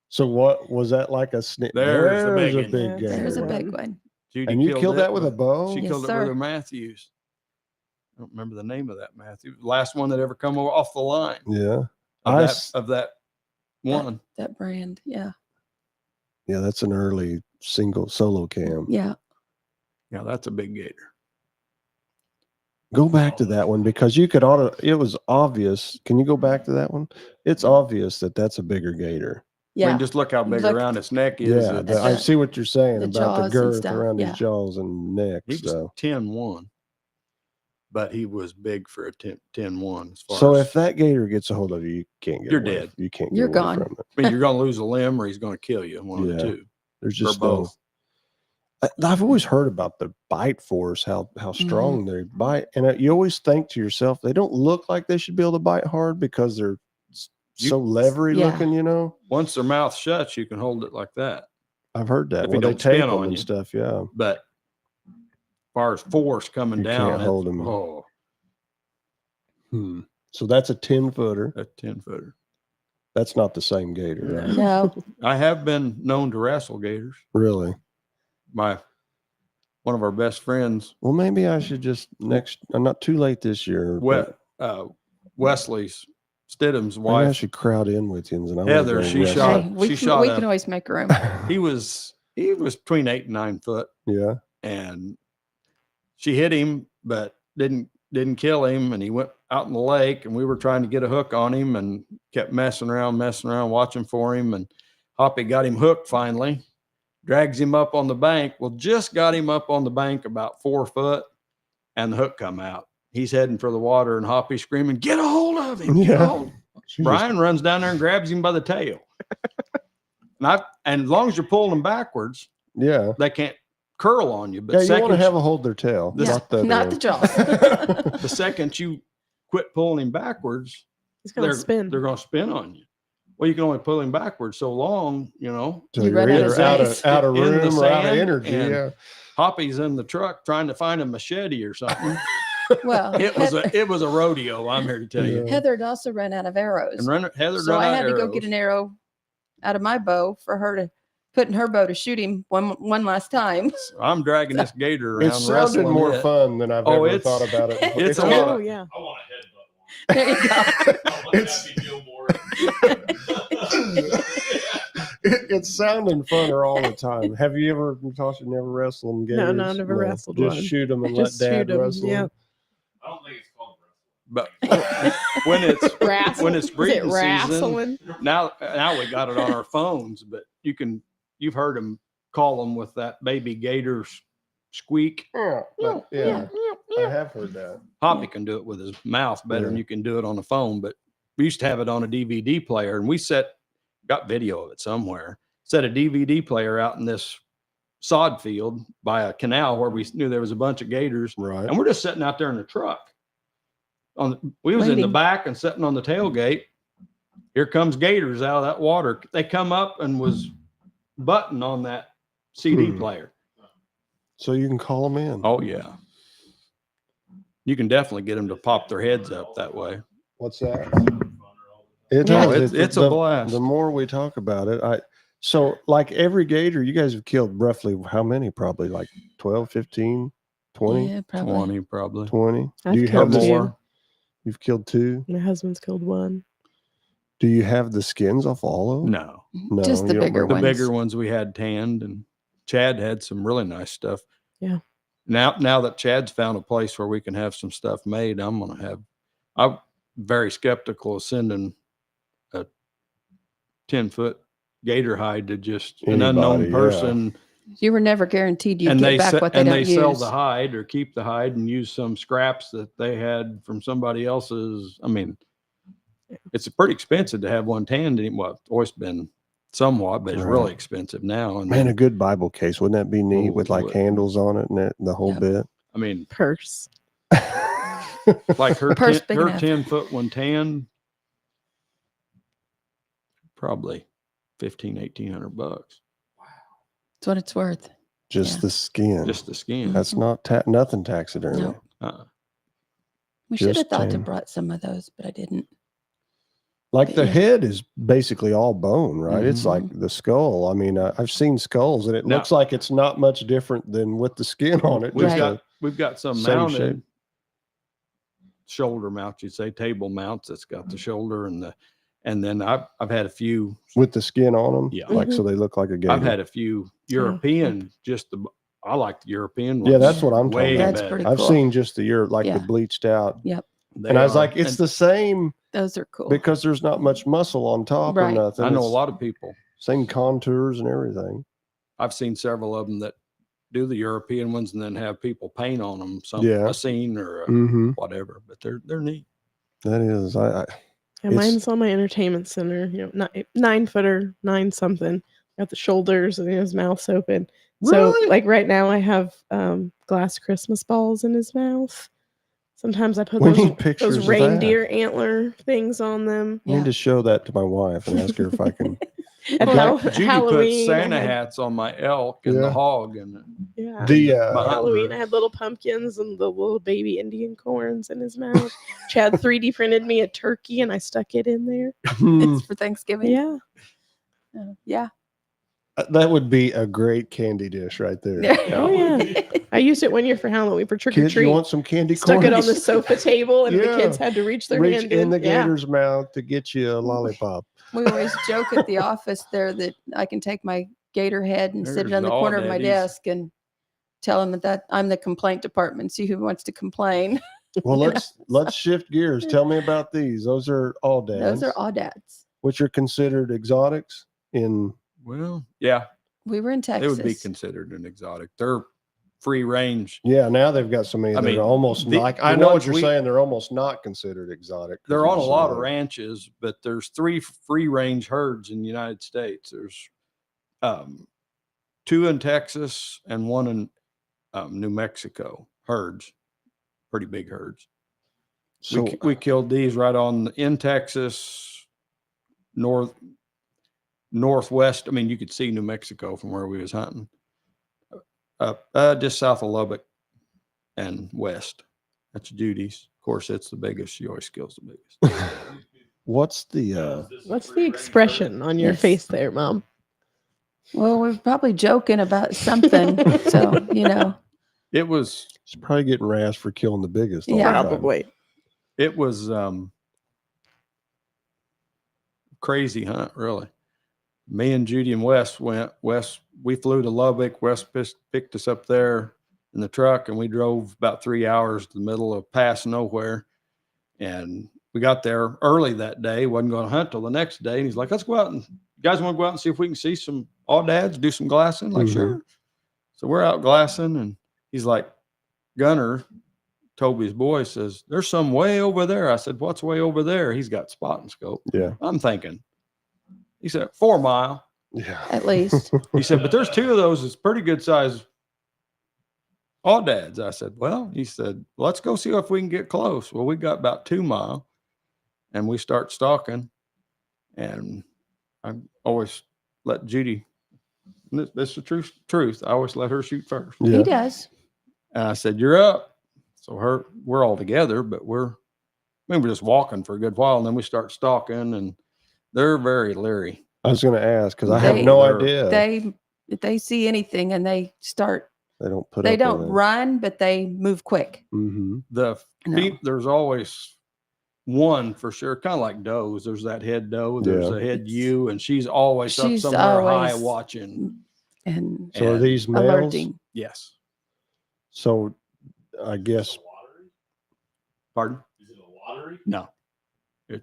So what was that like a snake? There's the big a one. big Yeah, gator. There's a Right. big one. Judy And you killed it that with a bow? She Yes, killed it sir. with her Matthews. I don't remember the name of that Matthew. Last one that ever come off the line Yeah. of that one. That brand. Yeah. Yeah, that's an early single solo cam. Yeah. Yeah, that's a big gator. Go back to that one because you could it was obvious. Can you go back to that one? It's obvious that that's a bigger gator. I Yeah. mean, just look how big Look- around its neck is. Yeah, It's- I see what you're saying the about the jaws and girth stuff, around yeah. his jaws and neck. he was So, 10-1, but he was big for a 10-1. As far so as, if that gator gets a hold of you, you can't get You're away. dead. You can't. You're get away gone. From it. I mean, you're going to lose a limb or he's going to kill you. One of the Yeah. two. There's Or just no. both. I've always heard about the bite force, how strong they bite, and you always think to yourself, they don't look like they should be able to bite hard because they're so leathery Yeah. looking. You know, Once their mouth shuts, you can hold it like that. I've heard that. If it Well, they don't spin tape on them and you. stuff. Yeah. But as far as force coming You down, can't hold 'em. Oh, So that's a 10-footer. a 10-footer. That's not the same gator, right? No. I have been known to wrestle gators. Really? One of our best friends, Well, maybe I should just I'm not too late this year. but Wesley's Stidham's maybe I wife, should crowd in with you. And I Heather, wanna go she wrestle. shot- Hey, we she can, shot we a- can always make room. he was between 8 and 9 foot, Yeah. and she hit him, but didn't kill him. And he went out in the lake, and we were trying to get a hook on him, and kept messing around, watching for him. And Hoppy got him hooked finally, drags him up on the bank. Well, just got him up on the bank about 4 foot, and the hook come out. He's heading for the water, and Hoppy screaming, "Get a hold of him! Get a Yeah. hold!" She Bryan runs down there and grabs him by the tail. And as long as you're pulling them backwards, yeah. they can't curl on you. But Yeah, you want to second, have a hold their tail. This- Not the jaws. the second you quit pulling him backwards, He's gonna spin. they're going to spin on you. Well, you can only pull him backwards so long, So You you're run out of either out of space. out of In the room or out of sand, energy. and Yeah. Hoppy's in the truck trying to find a machete or something. Well, It was a rodeo. I'm here to tell you. Yeah. Heather had also run out of arrows. And Heather So run I out had to go arrows. get an arrow out of my bow for her to put in her bow to shoot him one last time. I'm dragging this gator around. It sounded wrestling more it. fun than I've Oh, ever it's- thought about it. before. it's a a lot Oh of- yeah. I want to headbutt one. There you go. I want It's- Happy Gilmore. It's sounding funner all the time. Have you ever, Natasha, never wrestled them gators? No, I never wrestled Just one. shoot them and Just let shoot dad 'em, wrestle yeah. them. I don't think it's called But when it's Wrestle. it's Is it breeding season, wrestling? now we got it on our phones, but you've heard them call them with that baby gator squeak. Yeah, but, yeah, I have heard that. Hoppy can do it with his mouth better than Yeah. you can do it on the phone, but we used to have it on a DVD player, and we got video of it somewhere. Set a DVD player out in this sod field by a canal where we knew there was a bunch of gators, Right. and we're just sitting out there in the truck. We was in the Waiting. back and sitting on the tailgate. Here comes gators out of that water. They come up and was button on that CD player. So you can call them in. Oh yeah, you can definitely get them to pop their heads up that way. What's that? Yeah. does. It's a blast. The more we talk about it, so like every gator, you guys have killed roughly how many? Probably like 12, 15, 20, Yeah, probably. 20 probably. 20. I've Do you killed have two. more? You've killed 2. My husband's killed one. Do you have the skins off all of them? No, No, Just the you don't bigger bring- the ones. bigger ones we had tanned, and Chad had some really nice stuff. Yeah. Now that Chad's found a place where we can have some stuff made, I'm very skeptical of sending a 10-foot gator hide to just an Anybody, unknown yeah. person. You were never guaranteed you'd And get they back what they and don't they use. sell the hide or keep the hide and use some scraps that they had from somebody else's. I mean, it's pretty expensive to have one tanned. Well, it's always been somewhat, but it's Right. really expensive now. And Man, a good Bible case. Wouldn't that be neat Oh, with like would. handles on it and the whole Yeah. bit? I mean, Purse. like her Purse big enough. 10-foot one tan, probably $1,500-$1,800. That's what it's worth. Just Yeah. the skin. Just the skin. That's not nothing taxidermy. No. Uh, We should have Just thought to tan. brought some of those, but I didn't. Like the Yeah. head is basically all bone, right? It's Mhm. like the skull. I mean, I've seen skulls and it No. looks like it's not much different than with the skin on it. We've just Right. we've got some same mounted shape. shoulder mounts, you'd say table mounts that's got the shoulder and then I've had a few. with the skin on them. Yeah. Like so they look like a gator. I've had a few European, I like the European ones. Yeah, that's what I'm way talking about. That's better. pretty I've cool. seen just the Europe, like Yeah. the bleached out. They And I was are- like, it's and the same Those are cool. because there's not much muscle on top or Right. nothing. I know a It's lot of people. same contours and everything. I've seen several of them that do the European ones and then have people paint on them Yeah. a scene or Mm-hmm. whatever. But they're neat. That is, Yeah, It's- mine's on my entertainment center. 9-footer, 9 something. Got the shoulders and his mouth's open. So Really? like right now, I have glass Christmas balls in his mouth. Sometimes I put We those, need pictures those of that. reindeer antler things on them. I need to show that to my wife and ask her if I can. At Well, Hal- Judy Halloween, put I Santa had- hats on my elk and Yeah. the hog and Yeah. The Halloween, I had little pumpkins and the little baby Indian corns in his mouth. Chad 3D printed me a turkey and I stuck it in there. It's for Thanksgiving. Yeah. Yeah. that would be a great candy dish right there. Oh, yeah. I used it one year for Halloween for trick or Kids, treat. you want some candy Stuck corn? it on the sofa table and Yeah. the kids had to reach their Reach hand in the Yeah. gator's mouth to get you a lollipop. We always joke at the office there that I can take my gator head and sit it There's on the all corner of my daddies. desk and tell them that I'm the complaint department. See who wants to complain. Well, You know, let's shift gears. Tell me about these. Those are all dads. Those are audads. which are considered exotics in. well, yeah, We were in they Texas. would be considered an exotic. They're free range. Yeah, now they've got so many I that mean, are almost the- like the I know what ones you're we- saying. They're almost not considered exotic. 'cause They're on a there's lot so of many. ranches, but there's 3 free range herds in the United States. There's 2 in Texas and 1 in New Mexico. Herds, pretty big herds. So We killed these right in Texas northwest. I mean, you could see New Mexico from where we was hunting. Just south of Lubbock and west. That's Judy's. Of course, it's the biggest. She always kills the biggest. What's the What's the expression on your Yes. face there, Mom? Well, we're probably joking about something. So, It was it's probably getting razzed for killing the biggest all Yeah. the time. Probably. it was crazy hunt, really. Me and Judy and Wes went. We flew to Lubbock. Wes picked us up there in the truck, and we drove about 3 hours to the middle of Pass Nowhere. And we got there early that day. Wasn't going to hunt till the next day. And he's like, "Let's go out and you guys want to go out and see if we can see some aoudads, do some glassing?" Like, Mhm. sure. So we're out glassing, and he's like, Gunner, Toby's boy, says, "There's some way over there." I said, "What's way over there?" He's got spot and scope. Yeah. I'm thinking. He said, 4 mile. Yeah. at least. He said, "But there's 2 of those. It's pretty good size aoudads." I said, "Well," he said, "let's go see if we can get close." Well, we got about 2 mile, and we start stalking. And I always let Judy, this is the truth. I always let her shoot first. Yeah. He does. And I said, "You're up." So we're all together, but we're just walking for a good while. And then we start stalking, and they're very leery. I was going to ask because I have They- no they're- idea. If they see anything and they start, They don't put they up don't with run, but they move quick. Mm-hmm. No. There's always one for sure, kind of like does. There's that head doe, there's Yeah. a head ewe, and she's always She's up somewhere high always- watching. And So are And- these males? alerting. Yes. So I guess Pardon? Is it a lottery? No. You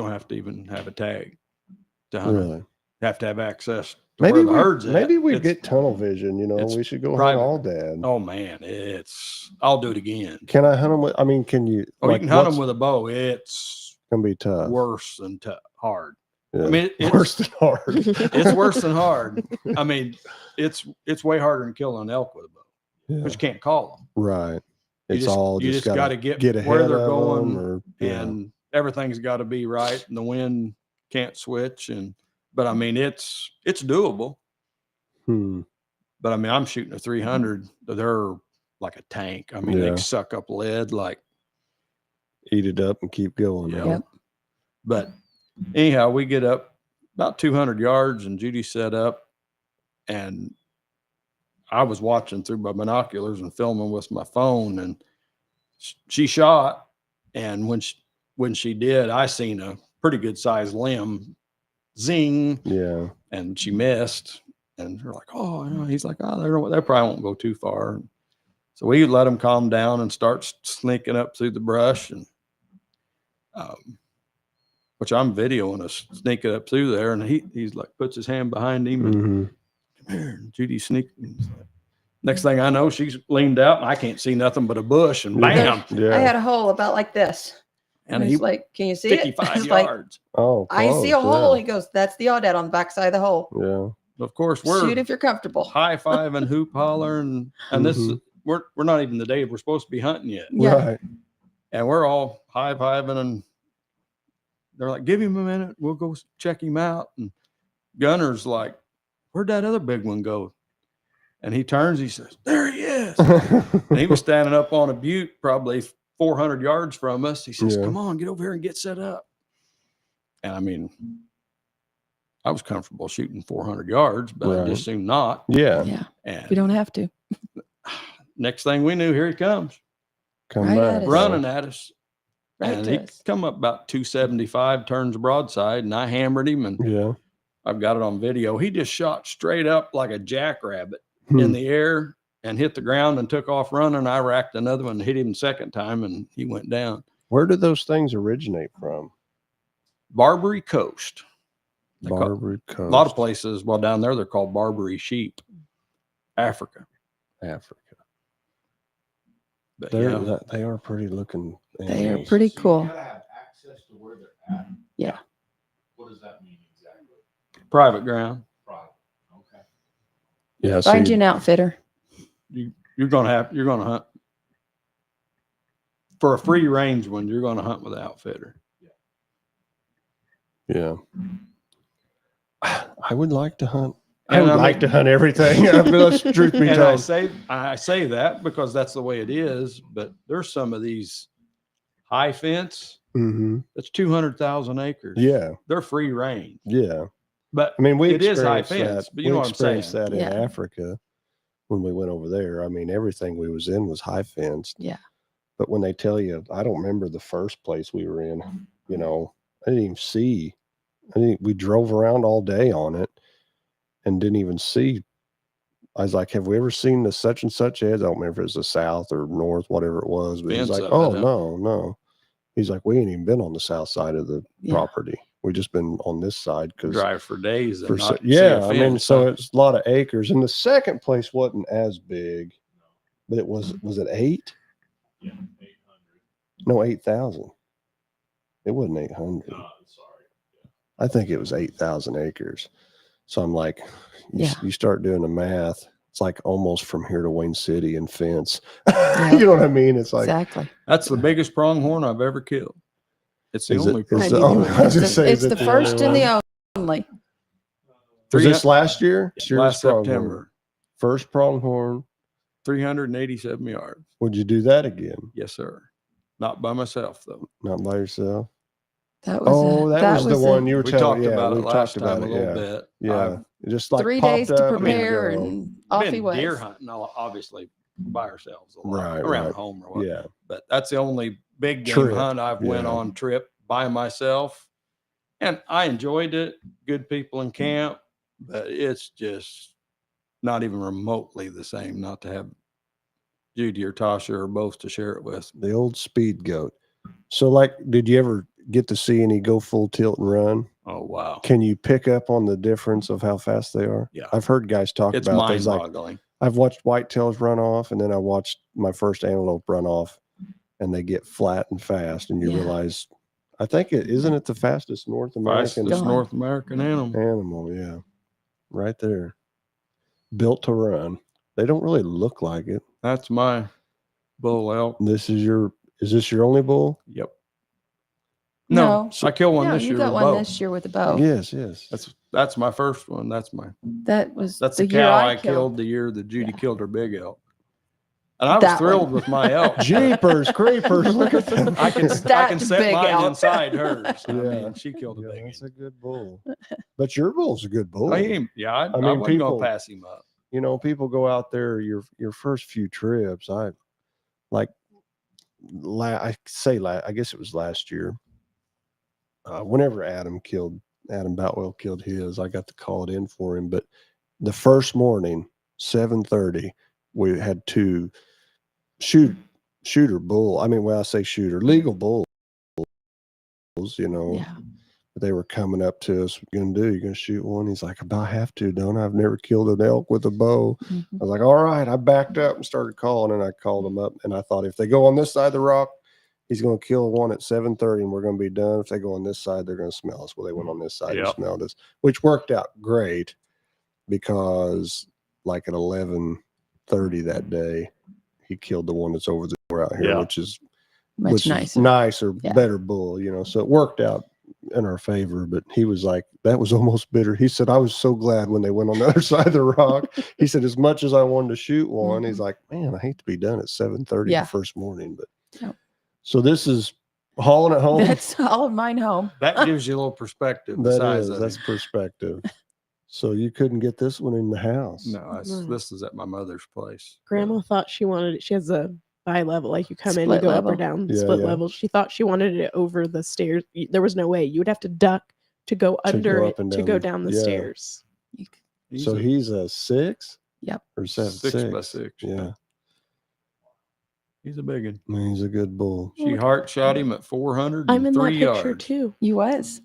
don't have to even have a tag to hunt. 'em. really. You have to have access to Maybe where the herd's at. maybe we It's- get tunnel vision. it's We should go private. hunt all dad. Oh man, I'll do it again. Can I hunt them with? I mean, can you? Oh, like, you can hunt what's them with a bow. It's gonna be tough. worse than hard. Yeah. I mean, it's worse than hard. it's worse than hard. I mean, it's way harder than killing an elk with a bow, Yeah. but you can't call them. Right. You It's just- all you just just got gotta to get ahead where they're of 'em going, or, yeah. and everything's got to be right, and the wind can't switch. But I mean, it's doable. Hmm. But I mean, I'm shooting a 300. They're like a tank. I mean, Yeah. they suck up lead like. Eat it up and keep going. Yeah. huh? Yep. But anyhow, we get up about 200 yards, and Judy set up, and I was watching through my binoculars and filming with my phone, and she shot. And when she did, I seen a pretty good sized limb zing, Yeah. and she missed. And they're like, "Oh," he's like, "Oh, they probably won't go too far." So we let them calm down and start sneaking up through the brush, and which I'm videoing us sneaking up through there, and he's like puts his hand behind him, and Hmm. "Come here," and Judy sneaking. Next thing I know, she's leaned out, and I can't see nothing but a bush, and bam, Yeah. I had a hole about like this. and he's he like, "Can you see it?" 55 It's like, yards. Oh, I see a close, hole. He goes, "That's the aoudad on the backside of the hole. Yeah. Of course, we're Shoot if you're comfortable." high five and hoop holler, and this is, Mhm. we're not even the day we're supposed to be hunting yet, Yeah. Right. and we're all high fiving, and they're like, "Give him a minute, we'll go check him out." And Gunner's like, "Where'd that other big one go?" And he turns, he says, "There he is." And he was standing up on a butte, probably 400 yards from us. He says, Yeah. "Come on, get over here and get set up." And I mean, I was comfortable shooting 400 yards, but I Right. just soon not. Yeah. Yeah. And We don't have to. next thing we knew, here he comes, Come Right back. at us. running at us. Right and to he us. come up about 275, turns broadside, and I hammered him, and Yeah. I've got it on video. He just shot straight up like a jackrabbit Hmm. in the air and hit the ground and took off running. I racked another one, hit him second time, and he went down. Where do those things originate from? Barbary Coast. They call- Barbary Coast. A lot of places, well, down there, they're called Barbary sheep. Africa. Africa. But They're, yeah, they are pretty looking. They are animals. pretty So cool. You gotta have access to where they're at. Yeah. What does that mean exactly? private ground. Private. Okay. Yeah. Find see, you an outfitter. You're going to hunt for a free range one. You're going to hunt with an outfitter. Yeah. I would like to hunt. I And would I like mean- to hunt everything. Let's truth be And I told. say that because that's the way it is. But there's some of these high fence Hmm. that's 200,000 acres. Yeah. They're free range, Yeah. but I mean, we it is high experienced fence. that. But you We know what I'm saying? experienced that in Yeah. Africa when we went over there. I mean, everything we was in was high fenced. Yeah. But when they tell you, I don't remember the first place we were in. You know, I didn't even see. We drove around all day on it and didn't even see. I was like, have we ever seen the such and such edge? I don't remember if it was the south or north, whatever it was. But he's Fence like, up oh, it, huh? no. He's like, we ain't even been on the south side of the Yeah. property. We just been on this side because Drive for days. And not see yeah, a I mean, fence, so huh? it's a lot of acres. And the second place wasn't as big, but it was it 8? Yeah, 800. No, 8,000. It wasn't 800. Sorry. I think it was 8,000 acres. So I'm like, Yeah. you start doing the math. It's like almost from here to Wayne City and fence. Yeah. You know what I mean? It's like, Exactly. That's the biggest pronghorn I've ever killed. It's the is only it, is I the need only, to- I was gonna It's say, the, is it's it the first and only the one? only. Was this last year? last Pronghorn. September, First pronghorn. 387 yards. Would you do that again? Yes, sir. Not by myself though. Not by yourself? That was Oh, that was the a one you were We telling. talked Yeah, about we it last talked about time it. a little Yeah. bit. Yeah. It just like 3 popped days to up and prepare go. and off he Been was. deer hunting, obviously by ourselves a lot Right, around right. home or what. Yeah. But that's the only big game Trip, hunt I've went yeah. on trip by myself, and I enjoyed it. Good people in camp, but it's just not even remotely the same not to have Judy or Tasha or both to share it with. The old speed goat. So, like, did you ever get to see any go full tilt and run? Oh wow, Can you pick up on the difference of how fast they are? Yeah. I've heard guys talk it's about things like, mind-boggling. I've watched whitetails run off, and then I watched my first antelope run off, and they get flat and fast, and you Yeah. realize, I think isn't it the fastest North American Fastest Gone. North American animal. animal? Yeah, right there, built to run. They don't really look like it. That's my bull elk. Is this your only bull? Yep. No. I killed one No, this you year. got with one bow. this year with a bow. Yes. That's my first one. That's That's the year cow I I killed the year that Judy Yeah. killed her big elk. And I was That thrilled one. with my elk. Jeepers creepers! Look at them. I can Stacked set big mine elk. inside hers. I Yeah. mean, she killed a Yeah, big that's one. a good bull. But your bull's a good bull. I mean, I mean, wasn't people- gonna pass him up. You know, people go out there. Your first few trips, I guess it was last year. Whenever Adam Boutwell killed his, I got to call it in for him. But the first morning, 7:30, we had two shooter bull. I mean, when I say shooter, legal bulls. You know, Yeah. they were coming up to us. What you gonna do? You gonna shoot one? He's like, I have to, don't I? I've never killed an elk with a bow. Mhm. I was like, all right. I backed up and started calling, and I called them up, and I thought if they go on this side of the rock, he's going to kill one at 7:30, and we're going to be done. If they go on this side, they're going to smell us. Well, they went on this side and Yep. smelled us, which worked out great because, like at 11:30 that day, he killed the one that's over the door out here, Yeah. which is Much nicer. nicer, Yeah. better bull, you know. So it worked out in our favor. But he was like, that was almost bitter. He said, I was so glad when they went on the other side of the rock. He said, as much as I wanted to shoot one, he's like, man, I hate to be done at 7:30 Yeah. the first morning. But Yep. so this is hauling it home. That's all of mine home. That gives you a little perspective. The That size is, of that's him. perspective. So you couldn't get this one in the house. No, No. this is at my mother's place. Grandma thought she wanted it. She has a bi-level, like you come in, you Split go up level. or down, Yeah, split yeah. level. She thought she wanted it over the stairs. There was no way. You would have to duck to go under go it up and to down go the- down the yeah. stairs. So he's a 6? Yep. Or 7? 6x6. Yeah. He's a big one. Man, he's a good bull. She heart shot him at 403 I'm in that picture yards. too. You was.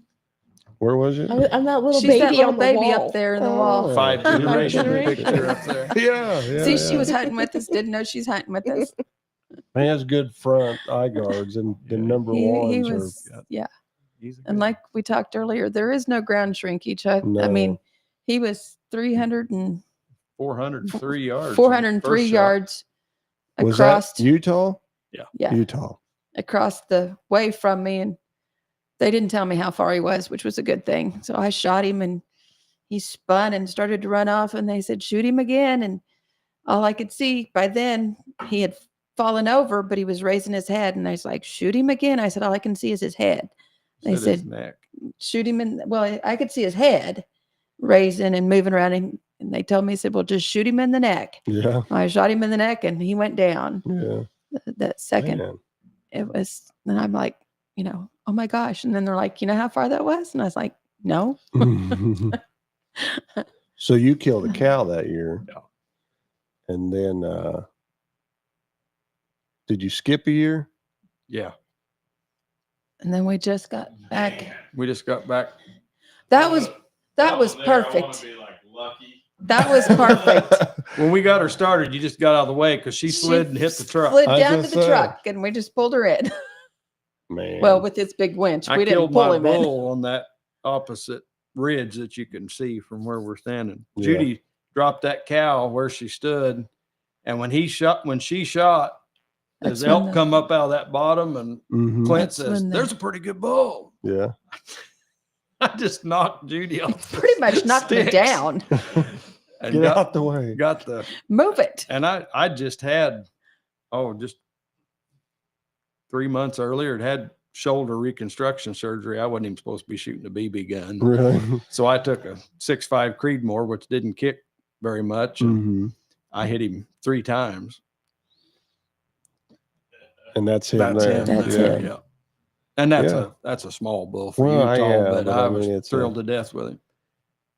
Where was it? I'm that little She's baby that little on the baby wall. up there in the Oh. wall. 5 generation generation. picture up there. Yeah. See, she was hunting with us. Didn't know she's hunting with us. Man, has good front eye guards, and the Yeah. number He ones was, Yeah. yeah. He's a And good like we talked earlier, there is no ground shrinkage. I No. mean, he was 403 yards. 403 First shot. yards was across, that Utah? yeah, Utah. across the way from me. And they didn't tell me how far he was, which was a good thing. So I shot him and he spun and started to run off, and they said, shoot him again. And all I could see by then, he had fallen over, but he was raising his head. And I was like, shoot him again. I said, all I can see is his head. They His said, neck. shoot him in. Well, I could see his head raising and moving around. And they told me, said, well, just shoot him in the neck. Yeah. I shot him in the neck and he went down. Yeah. That second, Man. it was, and I'm like, oh my gosh. And then they're like, you know how far that was? And I was like, no. So you killed a cow that year. Yeah. And then did you skip a year? Yeah. And then we just got back. We just got back. That was perfect. That was perfect. When we got her started, you just got out of the way because she slid and hit the truck. Slid I down to just the said. truck, and we just pulled her in. Man. Well, with its big winch, I we didn't killed pull my him in. bull on that opposite ridge that you can see from where we're standing. Yeah. Judy dropped that cow where she stood, and when she shot, That's his when elk the- come up out of that bottom, and Mhm. Clint That's says, when the- "There's a pretty good bull." Yeah. I just knocked Judy off. the Pretty much knocked me sticks down. and Get got, out the way. got the. Move it. And I just had, just 3 months earlier, it had shoulder reconstruction surgery. I wasn't even supposed to be shooting a BB gun. Really? So I took a 6.5 Creedmoor, which didn't kick very much. And Hmm. I hit him 3 times. And that's him That's there. him. That's there, it. yeah. And that's Yeah. that's a small bull for Well, Utah, yeah, but but I I was mean, it's thrilled to death with him.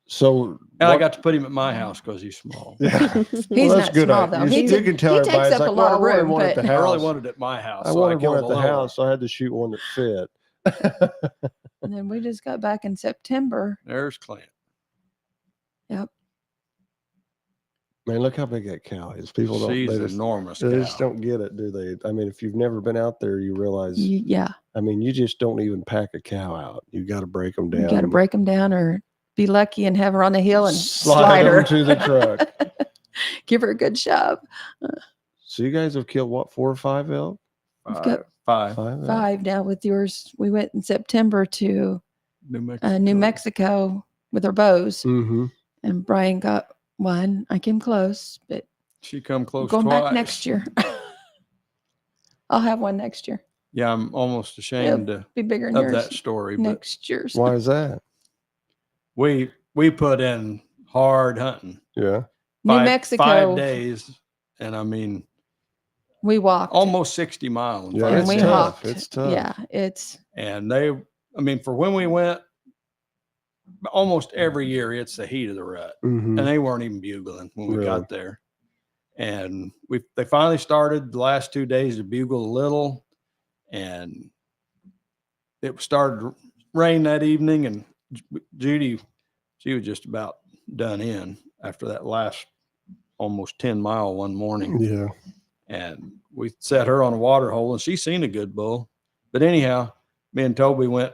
So And I what- got to put him at my house because he's small. Yeah. He's Well, that's not good. small, though. You, He's you a- can tell he everybody. takes It's up like, a well, lot I of wanted room, one at but- the I really house. wanted it at my house. I so wanted killed one at a the little house, so I had to shoot one that fit. And then we just got back in September. There's Clint. Yep. Man, look how big that cow is. People don't. She's They just, enormous. they just cow. don't get it, do they? I mean, if you've never been out there, you realize. Yeah. I mean, you just don't even pack a cow out. You got to break them down. You got to break them down or be lucky and have her on the hill and Slide slide her 'em to the truck. Give her a good shove. So you guys have killed what, 4 or 5 elk? We've got Five. 5 elk? 5 now with yours. We went in September to New Mexico. New Mexico with our bows, Mm-hmm. and Brian got one. I came close, but She come close going twice. back next year. I'll have one next year. Yeah, I'm almost ashamed Be bigger than of yours that story, but next year's. Why is that? we put in hard hunting. Yeah. New 5 Mexico, days, and I mean we walked. almost 60 miles. in Yeah, 5 and it's we days. tough. walked. It's tough. Yeah, it's And for when we went, almost every year it's the heat of the rut, Mm-hmm. and they weren't even bugling when we Really? got there. And they finally started the last 2 days to bugle a little, and it started to rain that evening, and Judy, she was just about done in after that last almost 10-mile one morning. Yeah. And we set her on a water hole, and she seen a good bull. But anyhow, me and Toby went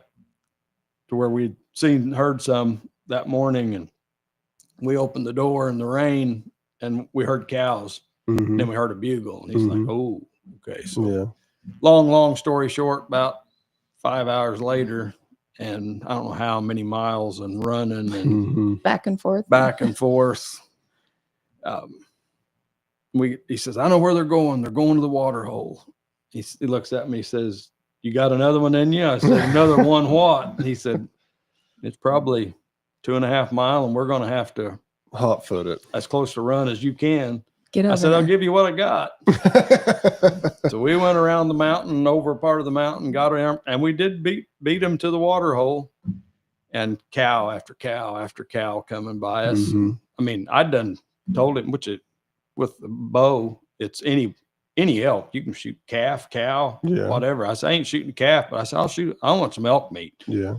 to where we'd heard some that morning, and we opened the door in the rain, and we heard cows. Mm-hmm. Then we heard a bugle, and he's Mhm. like, "Oh, okay." So Yeah. long story short, about 5 hours later, and I don't know how many miles and running and Mm-hmm. back and forth. back and forth. He says, "I know where they're going. They're going to the water hole." He looks at me, he says, "You got another one in you?" I said, "Another one what?" He said, "It's probably 2.5 miles, and we're going to have to Hot foot it. as close to run as you can." Get over I said, "I'll there. give you what I got." So we went around the mountain, over part of the mountain, got around, and we did beat them to the water hole, and cow after cow after cow coming by us. Mhm. I mean, I'd told him, with the bow, it's any elk. You can shoot calf, cow, Yeah. whatever. I said, "I ain't shooting calf," but I said, I want some elk meat. Yeah.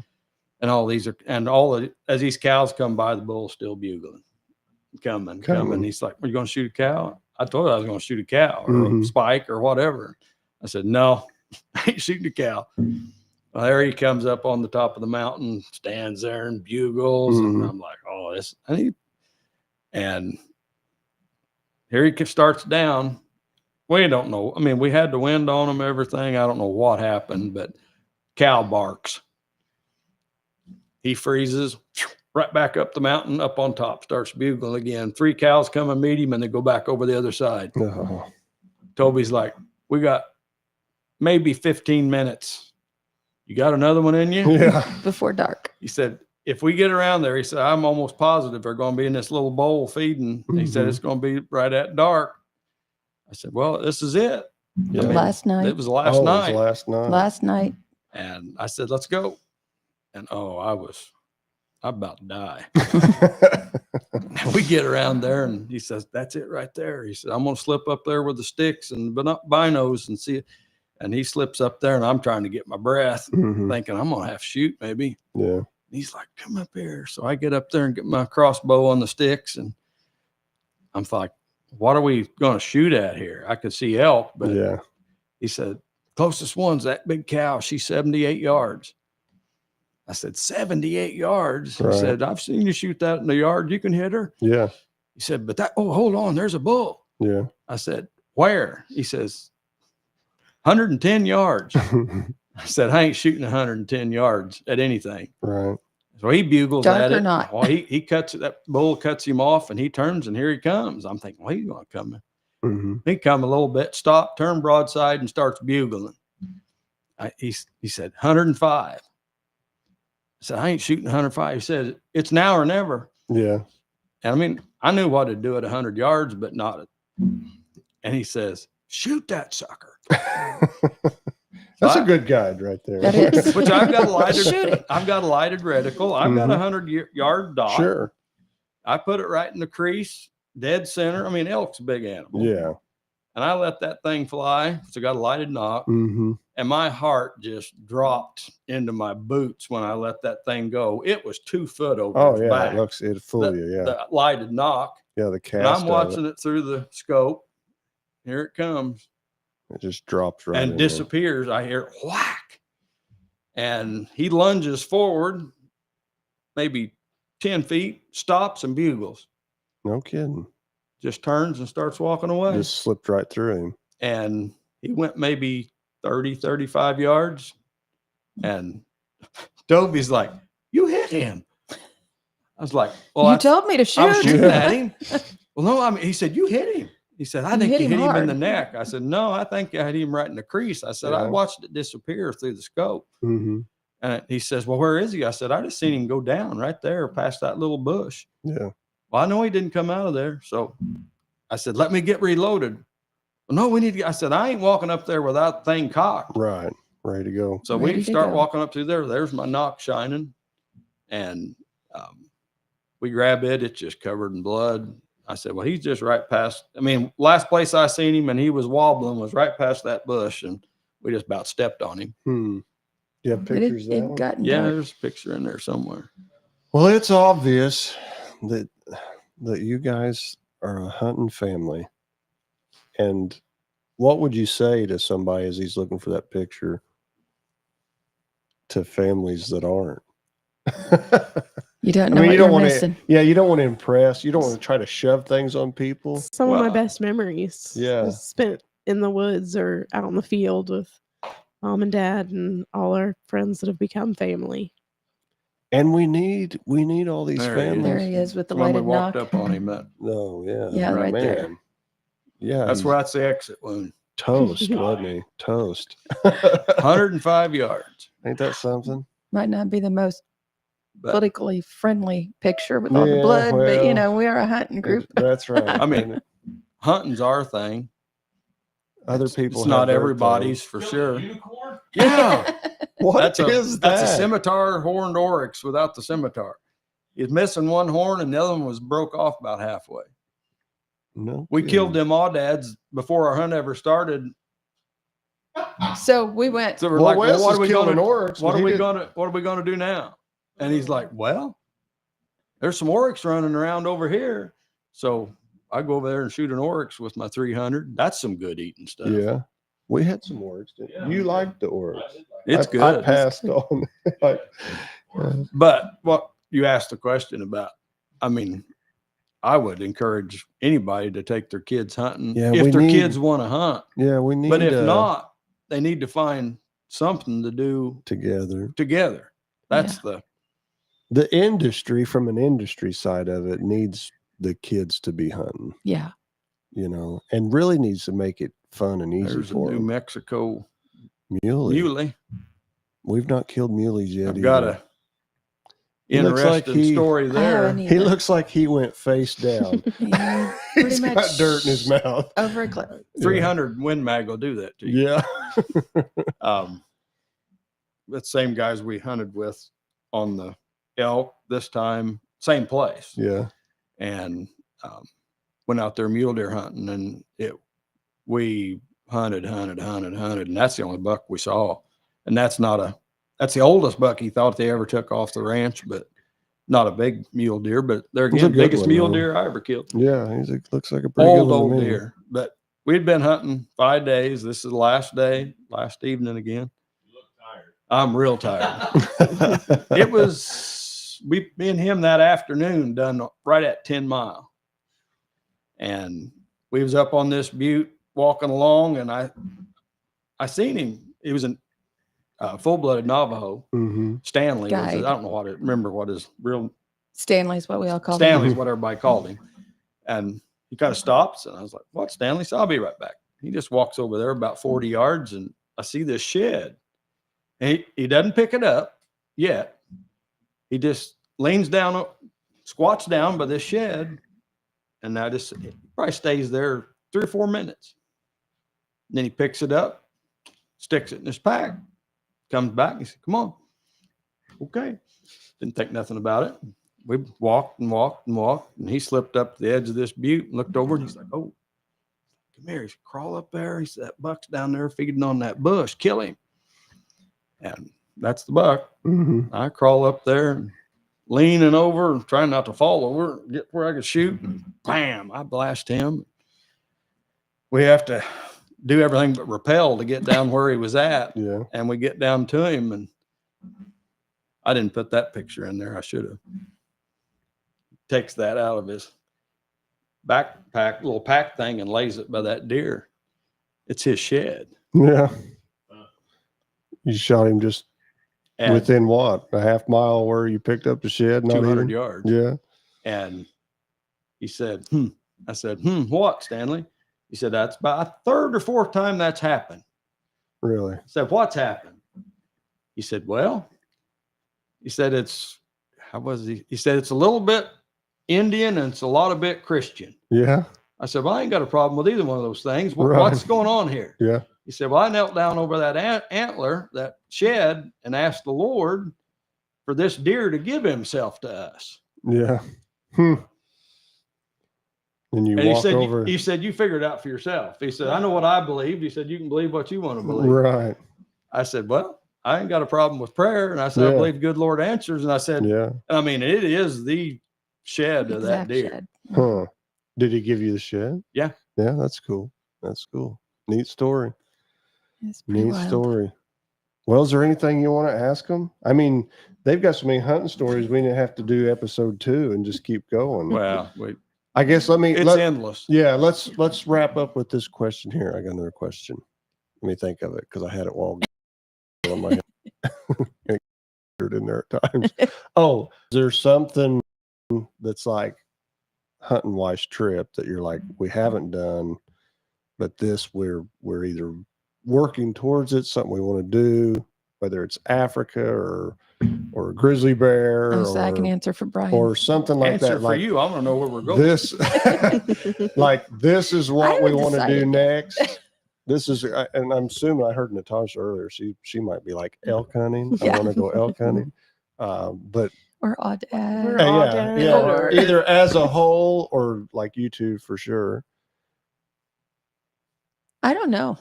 And as these cows come by, the bull's still bugling, coming. He's like, "Are you going to shoot a cow?" I told her I was going to shoot a cow or a Mhm. spike or whatever. I said, "No, I ain't shooting a cow." Well, there he comes up on the top of the mountain, stands there and bugles. And Mhm. I'm like, "Oh, and here he starts down. We don't know. I mean, we had the wind on him, everything. I don't know what happened, but cow barks. He freezes, right back up the mountain, up on top, starts bugling again. 3 cows come and meet him, and they go back over the other side. Oh. Toby's like, we got maybe 15 minutes. You got another one in you? Yeah. Before dark. He said, if we get around there, he said, I'm almost positive they're going to be in this little bowl feeding. He said, it's going to be right at dark. I said, well, this is it. Yeah. Last night. It was last Oh, it was night. last night. Last night. And I said, let's go. And I'm about to die. We get around there and he says, that's it right there. He said, I'm going to slip up there with the sticks and binos and see it. And he slips up there and I'm trying to get my breath, thinking I'm going to have to shoot maybe. Yeah. And he's like, come up here. So I get up there and get my crossbow on the sticks. And I'm like, what are we going to shoot at here? I could see elk, but Yeah. he said, closest one's that big cow. She's 78 yards. I said, 78 yards. Right. He said, I've seen you shoot that in the yard. You can hit her. Yeah. He said, but hold on, there's a bull. Yeah. I said, where? He says, 110 yards. I said, I ain't shooting 110 yards at anything. Right. So he bugles Dark at or it. not. Well, he cuts it. That bull cuts him off and he turns and here he comes. I'm thinking, well, he's going to come. He come a little bit, stop, turn broadside and starts bugling. He said, 105. I said, I ain't shooting 105. He said, it's now or never. Yeah. And I mean, I knew what to do at 100 yards, but not at. And he says, shoot that sucker. That's a good guide right there. That is. Which I've got a lighted, Shoot it. I've got a lighted reticle. I've got a 100-yard dot. Sure. I put it right in the crease, dead center. I mean, elk's a big animal. Yeah. And I let that thing fly. So I got a lighted knock. Mm-hmm. And my heart just dropped into my boots when I let that thing go. It was 2 foot over Oh its yeah. back. It fool you. Yeah. The lighted knock. Yeah. The cast. And I'm of watching it through the scope. Here it comes. It just drops right And in there. disappears. I hear whack. And he lunges forward, maybe 10 feet, stops and bugles. No kidding. Just turns and starts walking away. Just slipped right through him. And he went maybe 30, 35 yards. And Toby's like, you hit him. I was like, well, You told me to shoot. I was shooting at him. Well, no, I mean, he said, you hit him. He said, I You think hit you him hit him in hard. the neck. I said, no, I think I hit him right in the crease. I said, I Yeah. watched it disappear through the scope. Mm-hmm. And he says, well, where is he? I said, I just seen him go down right there past that little bush. Yeah. Well, I know he didn't come out of there. So I said, let me get reloaded. Well, no, we need to get, I said, I ain't walking up there without the thing cocked. Right. Ready to go. So Ready we to start go. walking up through there. There's my knock shining. And we grab it. It's just covered in blood. I said, well, he's just right past. I mean, last place I seen him and he was wobbling was right past that bush. And we just about stepped on him. You have But pictures of that one? gotten Yeah, dark. there's a picture in there somewhere. Well, it's obvious that you guys are a hunting family. And what would you say to somebody as he's looking for that picture to families that aren't? You don't I know mean, what you you're don't want missing. to. Yeah, you don't want to impress. You don't want to try to shove things on people. Some of my Well, best memories yeah. was spent in the woods or out on the field with mom and dad and all our friends that have become family. And we need all these There he is. families. There he is with the When we lighted walked knock. up on him, that, No, yeah, Yeah, right there. Yeah, that's he's where that's the exit wound. toast, wasn't he? Toast. 105 yards. Ain't that something? Might not be the most But politically friendly picture with all the Yeah, blood, but well, you know, we are a hunting group. That's right. I mean, And hunting's our thing. other people. It's not have their everybody's for Kill a sure. Unicorn? Yeah. thing. What is That's a that? scimitar horned oryx without the scimitar. He's missing one horn and the other one was broke off about halfway. No, We kidding. killed them awdads before our hunt ever started. So we went. So we're Well, like, Wes well, what is are we killing gonna oryx. what but are he we didn't- gonna do now? And he's like, well, there's some oryx running around over here. So I go over there and shoot an oryx with my 300. That's some good eating stuff. Yeah, we had some oryx. Yeah. You liked the oryx. I did like It's I good. passed on. Like, But what you asked the question about, I mean, I would encourage anybody to take their kids hunting Yeah, if we their need- kids want to hunt. yeah, we need. But if not, they need to find something to do together. together. That's the the industry, from an industry side of it, needs the kids to be hunting, Yeah. you know, and really needs to make it fun and easy There's a for New them. Mexico Muley. muley. We've not killed muleys yet. I've got either. a He looks like interesting story I there. haven't He either. looks like he went face down. He pretty He's much got dirt in his mouth. over a cliff. 300 Win Mag will do that to you. Yeah. The same guys we hunted with on the elk this time, same place. Yeah. And went out there mule deer hunting, and we hunted, and that's the only buck we saw. And that's the oldest buck he thought they ever took off the ranch, but not a big mule deer. But there He's a again, good biggest one, mule though. deer I ever killed. Yeah. Looks like a pretty good one to Old me. deer. But we'd been hunting 5 days. This is the last day, last evening again. You look tired. I'm real tired. It was me and him that afternoon done right at 10 Mile. And we was up on this butte walking along, and I seen him. He was a full-blooded Navajo. Mm-hmm. Stanley. Guide. I don't know remember what his real Stanley's what we all call him. Stanley's what everybody called him. And he kind of stops, and I was like, "What, Stanley?" So I'll be right back. He just walks over there about 40 yards, and I see this shed. And he doesn't pick it up yet. He just leans down, squats down by this shed, and now it probably stays there 3 or 4 minutes. And then he picks it up, sticks it in his pack, comes back, and he said, "Come on." Okay. Didn't think nothing about it. We walked, and he slipped up to the edge of this butte and looked over, and he's like, "Oh, come here." He said, "Crawl up there." He said, "That buck's down there feeding on that bush. Kill him." And that's the buck. Mm-hmm. I crawl up there and leaning over and trying not to fall over, get where I could shoot, and bam, I blast him. We have to do everything but rappel to get down where he was at. Yeah. And we get down to him, and I didn't put that picture in there. I should have. Takes that out of his backpack, little pack thing, and lays it by that deer. It's his shed. Yeah. You shot him just And within what, a half mile where you picked up the shed? Not 200 even? yards. Yeah. And he said, I said, what, Stanley? He said, "That's about a third or fourth time that's happened." Really? I said, "What's happened?" He said, "Well," he said, how was he? He said, "It's a little bit Indian and it's a lot of bit Christian." Yeah. I said, "Well, I ain't got a problem with either one of those things. Right. What's going on here?" Yeah. He said, "Well, I knelt down over that antler, that shed, and asked the Lord for this deer to give himself to us." Yeah. And you And walk he over. said, "You figure it out for yourself." He said, "I know what I believed." He said, "You can believe what you want to believe." Right. I said, "Well, I ain't got a problem with prayer." And I said, "I Yeah. believe the good Lord answers." And I said, Yeah. I mean, it is the shed of that Exact deer. shed. Huh. Did he give you the shed? Yeah. Yeah. That's cool. That's cool. Neat story. It's pretty Neat wild. story. Well, is there anything you want to ask them? I mean, they've got so many hunting stories. We didn't have to do episode 2 and just keep going. Well, I guess it's endless. yeah, let's wrap up with this question here. I got another question. Let me think of it because I had it while on my head. In there at times. Oh, is there something that's like hunting wise trip that you're like, we haven't done, but this we're either working towards it, something we want to do, whether it's Africa or a grizzly bear Oh, so I can or, answer for Bryan. or something like Answer that. for Like you. I want to know where we're going. this, like this is what we haven't want to do decided. next. This is, and I'm assuming I heard Natasha earlier. She might be like elk hunting. Yeah. I want to go elk hunting. But Or odd dad. We're yeah, all yeah, down. yeah. Or- Either as a whole or like you two for sure. I don't know.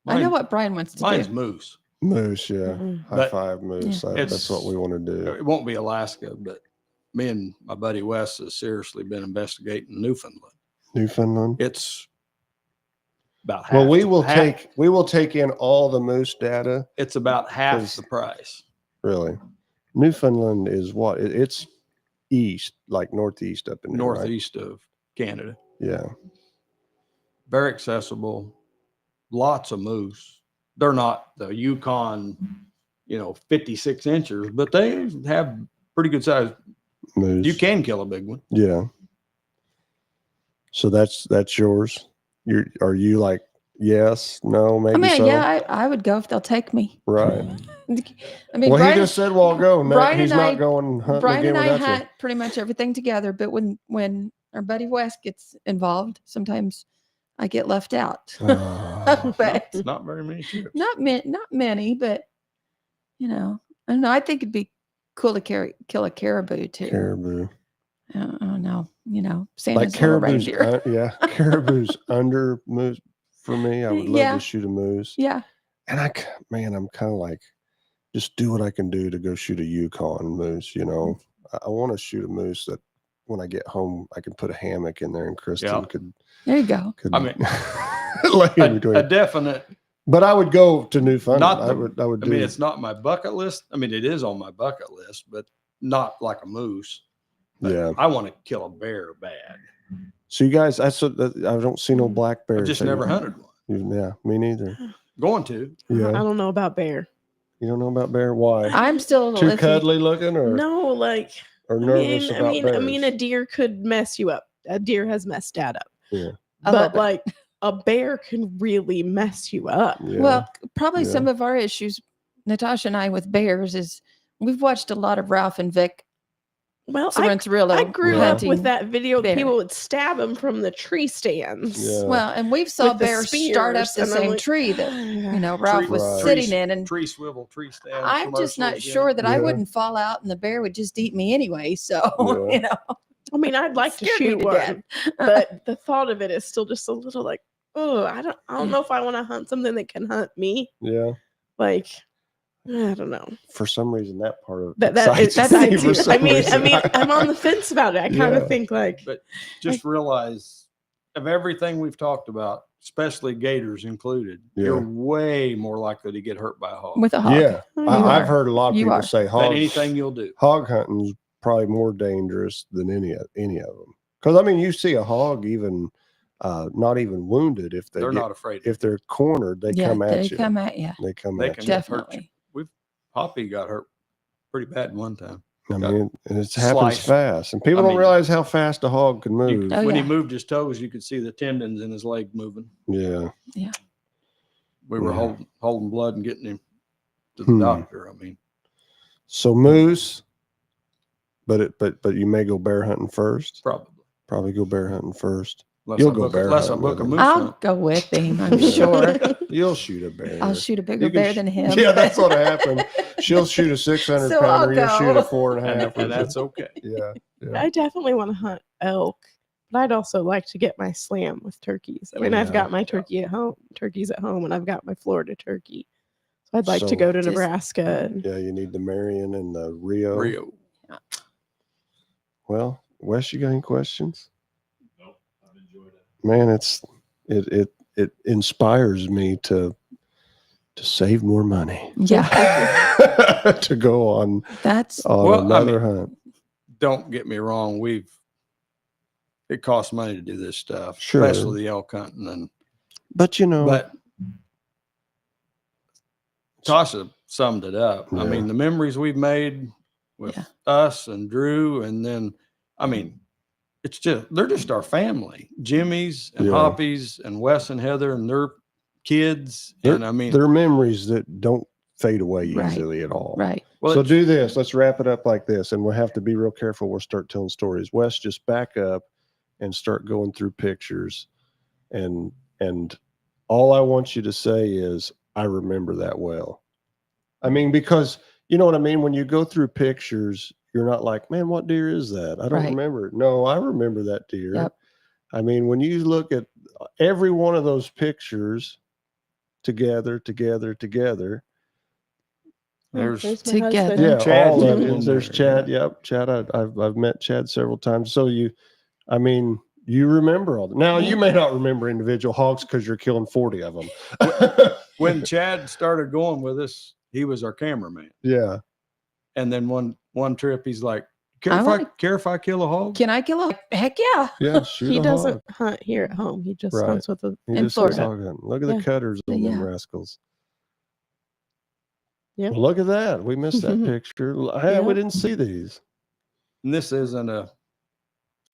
I know Mine- what Bryan wants to Mine's do. moose. Moose, yeah. Mhm. High But five, moose. Yeah. That's what we want to do. It won't be Alaska, but me and my buddy Wes has seriously been investigating Newfoundland. Newfoundland. It's about half. Well, we will half- take in all the moose data. It's about half 'cause- the price. Really, Newfoundland is what it's east, like northeast up in there, right? Northeast of Canada. Yeah, Very accessible. Lots of moose. They're not the Yukon, 56 inches, but they have pretty good size. Moose. You can kill a big one. Yeah. So that's yours. Are you like yes, no, maybe I mean, so? yeah, I would go if they'll take me. Right. I mean, Well, Brian, he just said, "Well, go." No, Brian he's and not I- going hunting Brian again and I without you. hunt pretty much everything together, but when our buddy Wes gets involved, sometimes I get left out. Oh. But Not very many trips. not many, but I don't know. I think it'd be cool to kill a caribou too. Caribou. I don't know. Santa's Like little caribou's, reindeer. yeah, caribou's under moose for me. I would love Yeah. to shoot a moose. Yeah. And I'm kind of like, just do what I can do to go shoot a Yukon moose. I want to shoot a moose that when I get home, I can put a hammock in there and Kristen Yeah. could There you go. I mean, lay in between. a definite. But I would go to Newfoundland. Not I the- would I do. mean, it's not my bucket list. I mean, it is on my bucket list, but not like a moose. But Yeah. I want to kill a bear bad. So you guys, I don't see no black bears. I've just never hunted one. Yeah, me neither. Going to. I Yeah. don't know about bear. You don't know about bear? Why? I'm still a Too little iffy. cuddly looking, or No, like or nervous about bears? I mean, a deer could mess you up. A deer has messed Dad up. Yeah. A little But bit. like a bear can really mess you up. Yeah. Well, probably Yeah. some of our issues, Natasha and I, with bears is we've watched a lot of Ralph and Vic Well, Sorrentino I grew up hunting. with that video. bear. People would stab him from the tree stands. Yeah. Well, and we've saw With the bears start up spears, the and I'm same like, tree that Ralph was Right. sitting in, and Tree swivel, tree stand. I'm just not commercials, you sure know. that I Yeah. wouldn't fall out and the bear would just eat me anyway. So Yeah. I mean, I'd like to Scared me shoot to one, death. but the thought of it is still just a little like, oh, I don't know if I want to hunt something that can hunt me. Yeah. Like, I don't know. For some reason, that part of That's excites me I for some mean, reason. I'm on the fence about it. I kind of Yeah. think like, But just realize of everything we've talked about, especially gators included, Yeah. you're way more likely to get hurt by a hog with a hog. Yeah, You I've are. heard a lot of You people are. say than hog anything you'll do. hog hunting's probably more dangerous than any of them. Because I mean, you see a hog even not even wounded if They're not afraid. if they're cornered, they Yeah, come at they you. come at you. They come They at can you. get hurt. Definitely. Poppy got hurt pretty bad one time. I got mean, and it happens sliced. fast, and people I don't mean, realize how fast a hog can You- move. Oh, when yeah. he moved his toes, you could see the tendons in his leg moving. Yeah, We were Yeah. holding blood and getting him to the Hmm. doctor. I mean, so moose, but you may go bear hunting first. probably. Probably go bear hunting first. Unless You'll I go book, bear unless I hunting book a with him. moose I'll hunt. go with him, I'm sure. You'll shoot a bear. I'll shoot a bigger You can bear sh- than him. Yeah, that's what happened. She'll shoot a 600 So I'll pounder. You'll go. shoot a 4.5. And, or and that's okay. yeah. I definitely want to hunt elk, but I'd also like to get my slam with turkeys. I mean, I've Yeah. got my turkeys at home, and I've got my Florida turkey. So I'd like So- to go to Just- Nebraska. And, Yeah, you need the Marion and the Rio. Rio. Well, Wes, you got any questions? Nope, I've enjoyed it. Man, it inspires me to save more money. Yeah, To go on that's Well, I another mean, hunt. Don't get me wrong. It costs money to do this stuff, Sure. especially the elk hunting. And But but Tasha summed it up. I Yeah. mean, the memories we've made with Yeah. us and Drew, and then I mean, they're just our family. Jimmy's and Yeah. Hoppy's and Wes and Heather and their kids. And I mean, they're memories that don't fade away Right. easily at all. right. well, So it's- do this. Let's wrap it up like this, and we'll have to be real careful. We'll start telling stories. Wes, just back up and start going through pictures, and all I want you to say is, "I remember that well." I mean, because you know what I mean. When you go through pictures, you're not like, "Man, what deer is that? I don't Right. remember it." No, I remember that deer. Yep. I mean, when you look at every one of those pictures together. There's my Together. husband. Yeah, Chad's all of in it. There's there, Chad. Yep, Chad. I've met Chad several times. So you remember all that. Now you may not remember individual hogs because you're killing 40 of them. when Chad started going with us, he was our cameraman. Yeah, And then one trip, he's like, I care if I kill a hog? Can I kill a? Heck yeah. yeah. Shoot He a doesn't hog. hunt here at home. He just Right. hunts with a. He in just says Florida. hog hunting. Look at the Yeah. cutters on them Yeah. rascals. Yep. Well, look at that. We missed that picture. Hey, we Yeah. didn't see these. And this isn't a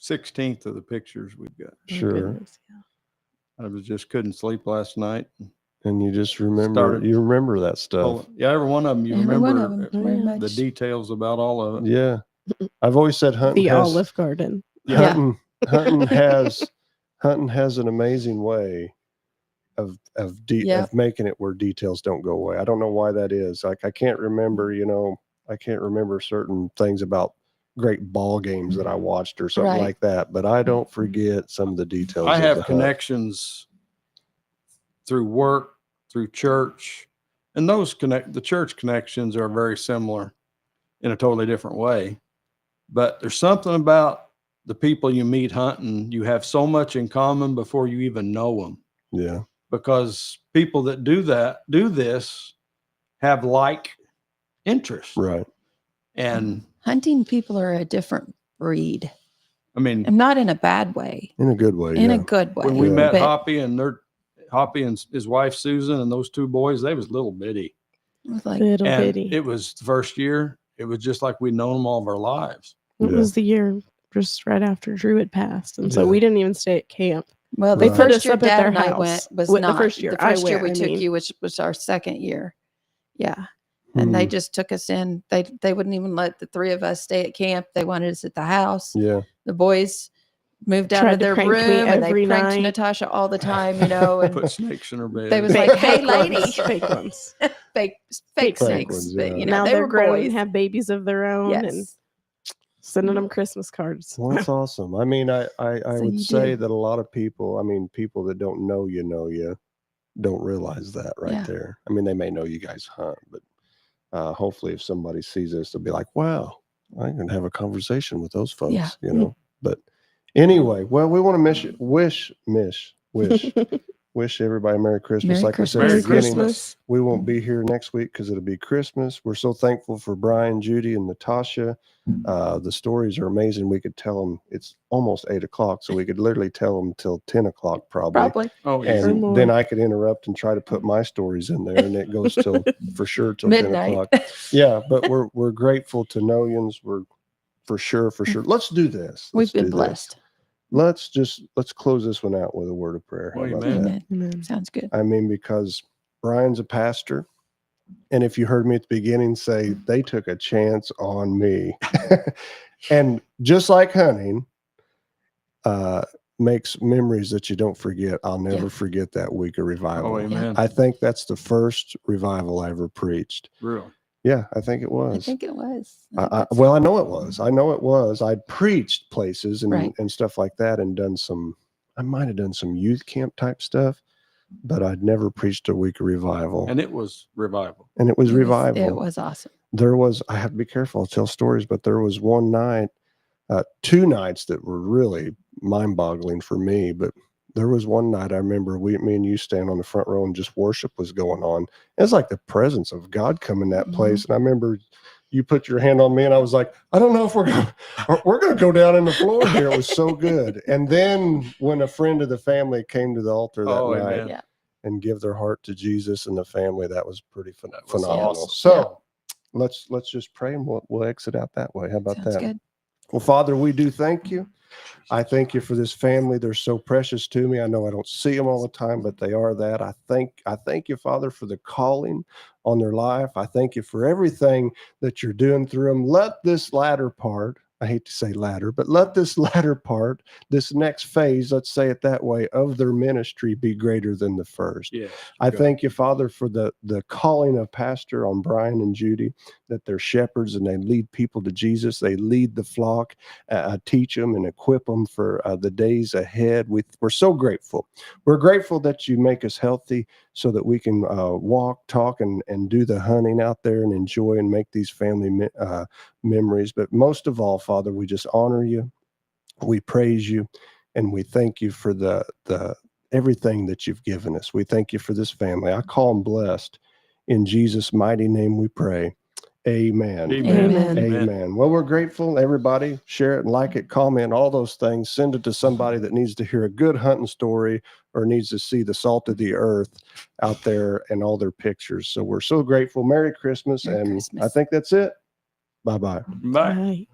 16th of the pictures we've got. Oh, Sure. goodness, yeah. I just couldn't sleep last night. And you just remember, Started- you remember that stuff. Oh, yeah, every one of them, you Every one of remember them, Oh, very yeah. much. the details about all of it. Yeah. I've always said hunting The has, Olive Garden. Yeah. hunting has an amazing way of Yeah. of making it where details don't go away. I don't know why that is. Like I can't remember, I can't remember certain things about great ball games that I watched or something Right. like that, but I don't forget some of the details. I of have the hunt. connections through work, through church, and the church connections are very similar in a totally different way. But there's something about the people you meet hunting, you have so much in common before you even know them. Yeah. Because people that do this have like interests. Right. And Hunting people are a different breed, I mean, and not in a bad way, In a good way. in yeah. a good way. when we Yeah. met But- Hoppy and his wife Susan and those two boys, they was little bitty. it was like, Little And bitty. it was the first year, it was just like we'd known them all of our lives. It Yeah. was the year just right after Drew had passed. And so Yeah. we didn't even stay at camp. well, They the put first us year up at Dad their and I house. went was With the not first year the I first year went, we I took mean. you, which was our second year. Yeah. And they just took us in. They wouldn't even let the three of us stay at camp. They wanted us at the house. Yeah. The boys moved out Tried of to their prank me room and they every pranked night. Natasha all the time, and Put snakes in her bed. They was like, "Hey, fake lady." ones, fake ones. fake Fake snakes. ones, But yeah. Now they they're were grown boys. and have babies of their own and Yes. sending them Christmas cards. Well, that's awesome. I mean, I So would you say did. that a lot of people, people that don't know you, don't realize that right Yeah. there. I mean, they may know you guys hunt, but hopefully if somebody sees this, they'll be like, wow, I can have a conversation with those folks, Yeah. But anyway, well, we want to wish everybody Merry Christmas. Merry Like Christmas. I Merry said, at the beginning, Christmas. we won't be here next week because it'll be Christmas. We're so thankful for Bryan, Judy, and Natasha. The stories are amazing. We could tell them. It's almost 8:00, so we could literally tell them till 10:00 probably. Probably. Oh, yeah. Or And more. then I could interrupt and try to put my stories in there, and it goes till for sure till Midnight. 10:00. Yeah, but we're grateful to Noyans. We're for sure. Let's do this. We've Let's been do this. blessed. Let's close this one out with a word of prayer. How about Amen. that? Amen. Amen. Sounds good. I mean, because Brian's a pastor. And if you heard me at the beginning say, they took a chance on me. And just like hunting makes memories that you don't forget. I'll never Yeah. forget that week of revival. Oh, amen. I think that's the first revival I ever preached. Really. Yeah, I think it I was. think it was. I think I that's- well, I know it was. I'd preached places and, Right. and stuff like that and I might have done some youth camp type stuff, but I'd never preached a week of revival. And it was revival. And it was revival. It was awesome. I have to be careful, I'll tell stories, but there was one night, 2 nights that were really mind boggling for me. But there was one night I remember me and you stand on the front row and just worship was going on. It's like the presence of God come in that place. And I remember you put your hand on me and I was like, I don't know if we're going to go down in the floor here. It was so good. And then when a friend of the family came to the altar that Oh, night amen. Yeah. and give their heart to Jesus and the family, that was pretty That was phenomenal. awesome. So let's just pray and we'll exit out that way. How about Sounds that? good. Well, Father, we do thank you. I thank you for this family. They're so precious to me. I know I don't see them all the time, but they are that. I thank you, Father, for the calling on their life. I thank you for everything that you're doing through them. Let this latter part, I hate to say latter, but let this latter part, this next phase, let's say it that way, of their ministry be greater than the first. Yeah. I thank you, Father, for the calling of Pastor on Bryan and Judy, that they're shepherds and they lead people to Jesus. They lead the flock, teach them and equip them for the days ahead. We're so grateful. We're grateful that you make us healthy so that we can walk, talk, and do the hunting out there and enjoy and make these family memories. But most of all, Father, we just honor you. We praise you. And we thank you for the everything that you've given us. We thank you for this family. I call them blessed. In Jesus' mighty name we pray. Amen. Amen. Amen. Well, we're grateful. Everybody share it and like it, comment, all those things. Send it to somebody that needs to hear a good hunting story or needs to see the salt of the earth out there and all their pictures. So we're so grateful. Merry Christmas. Merry And Christmas. I think that's it. Bye-bye. Bye. Bye.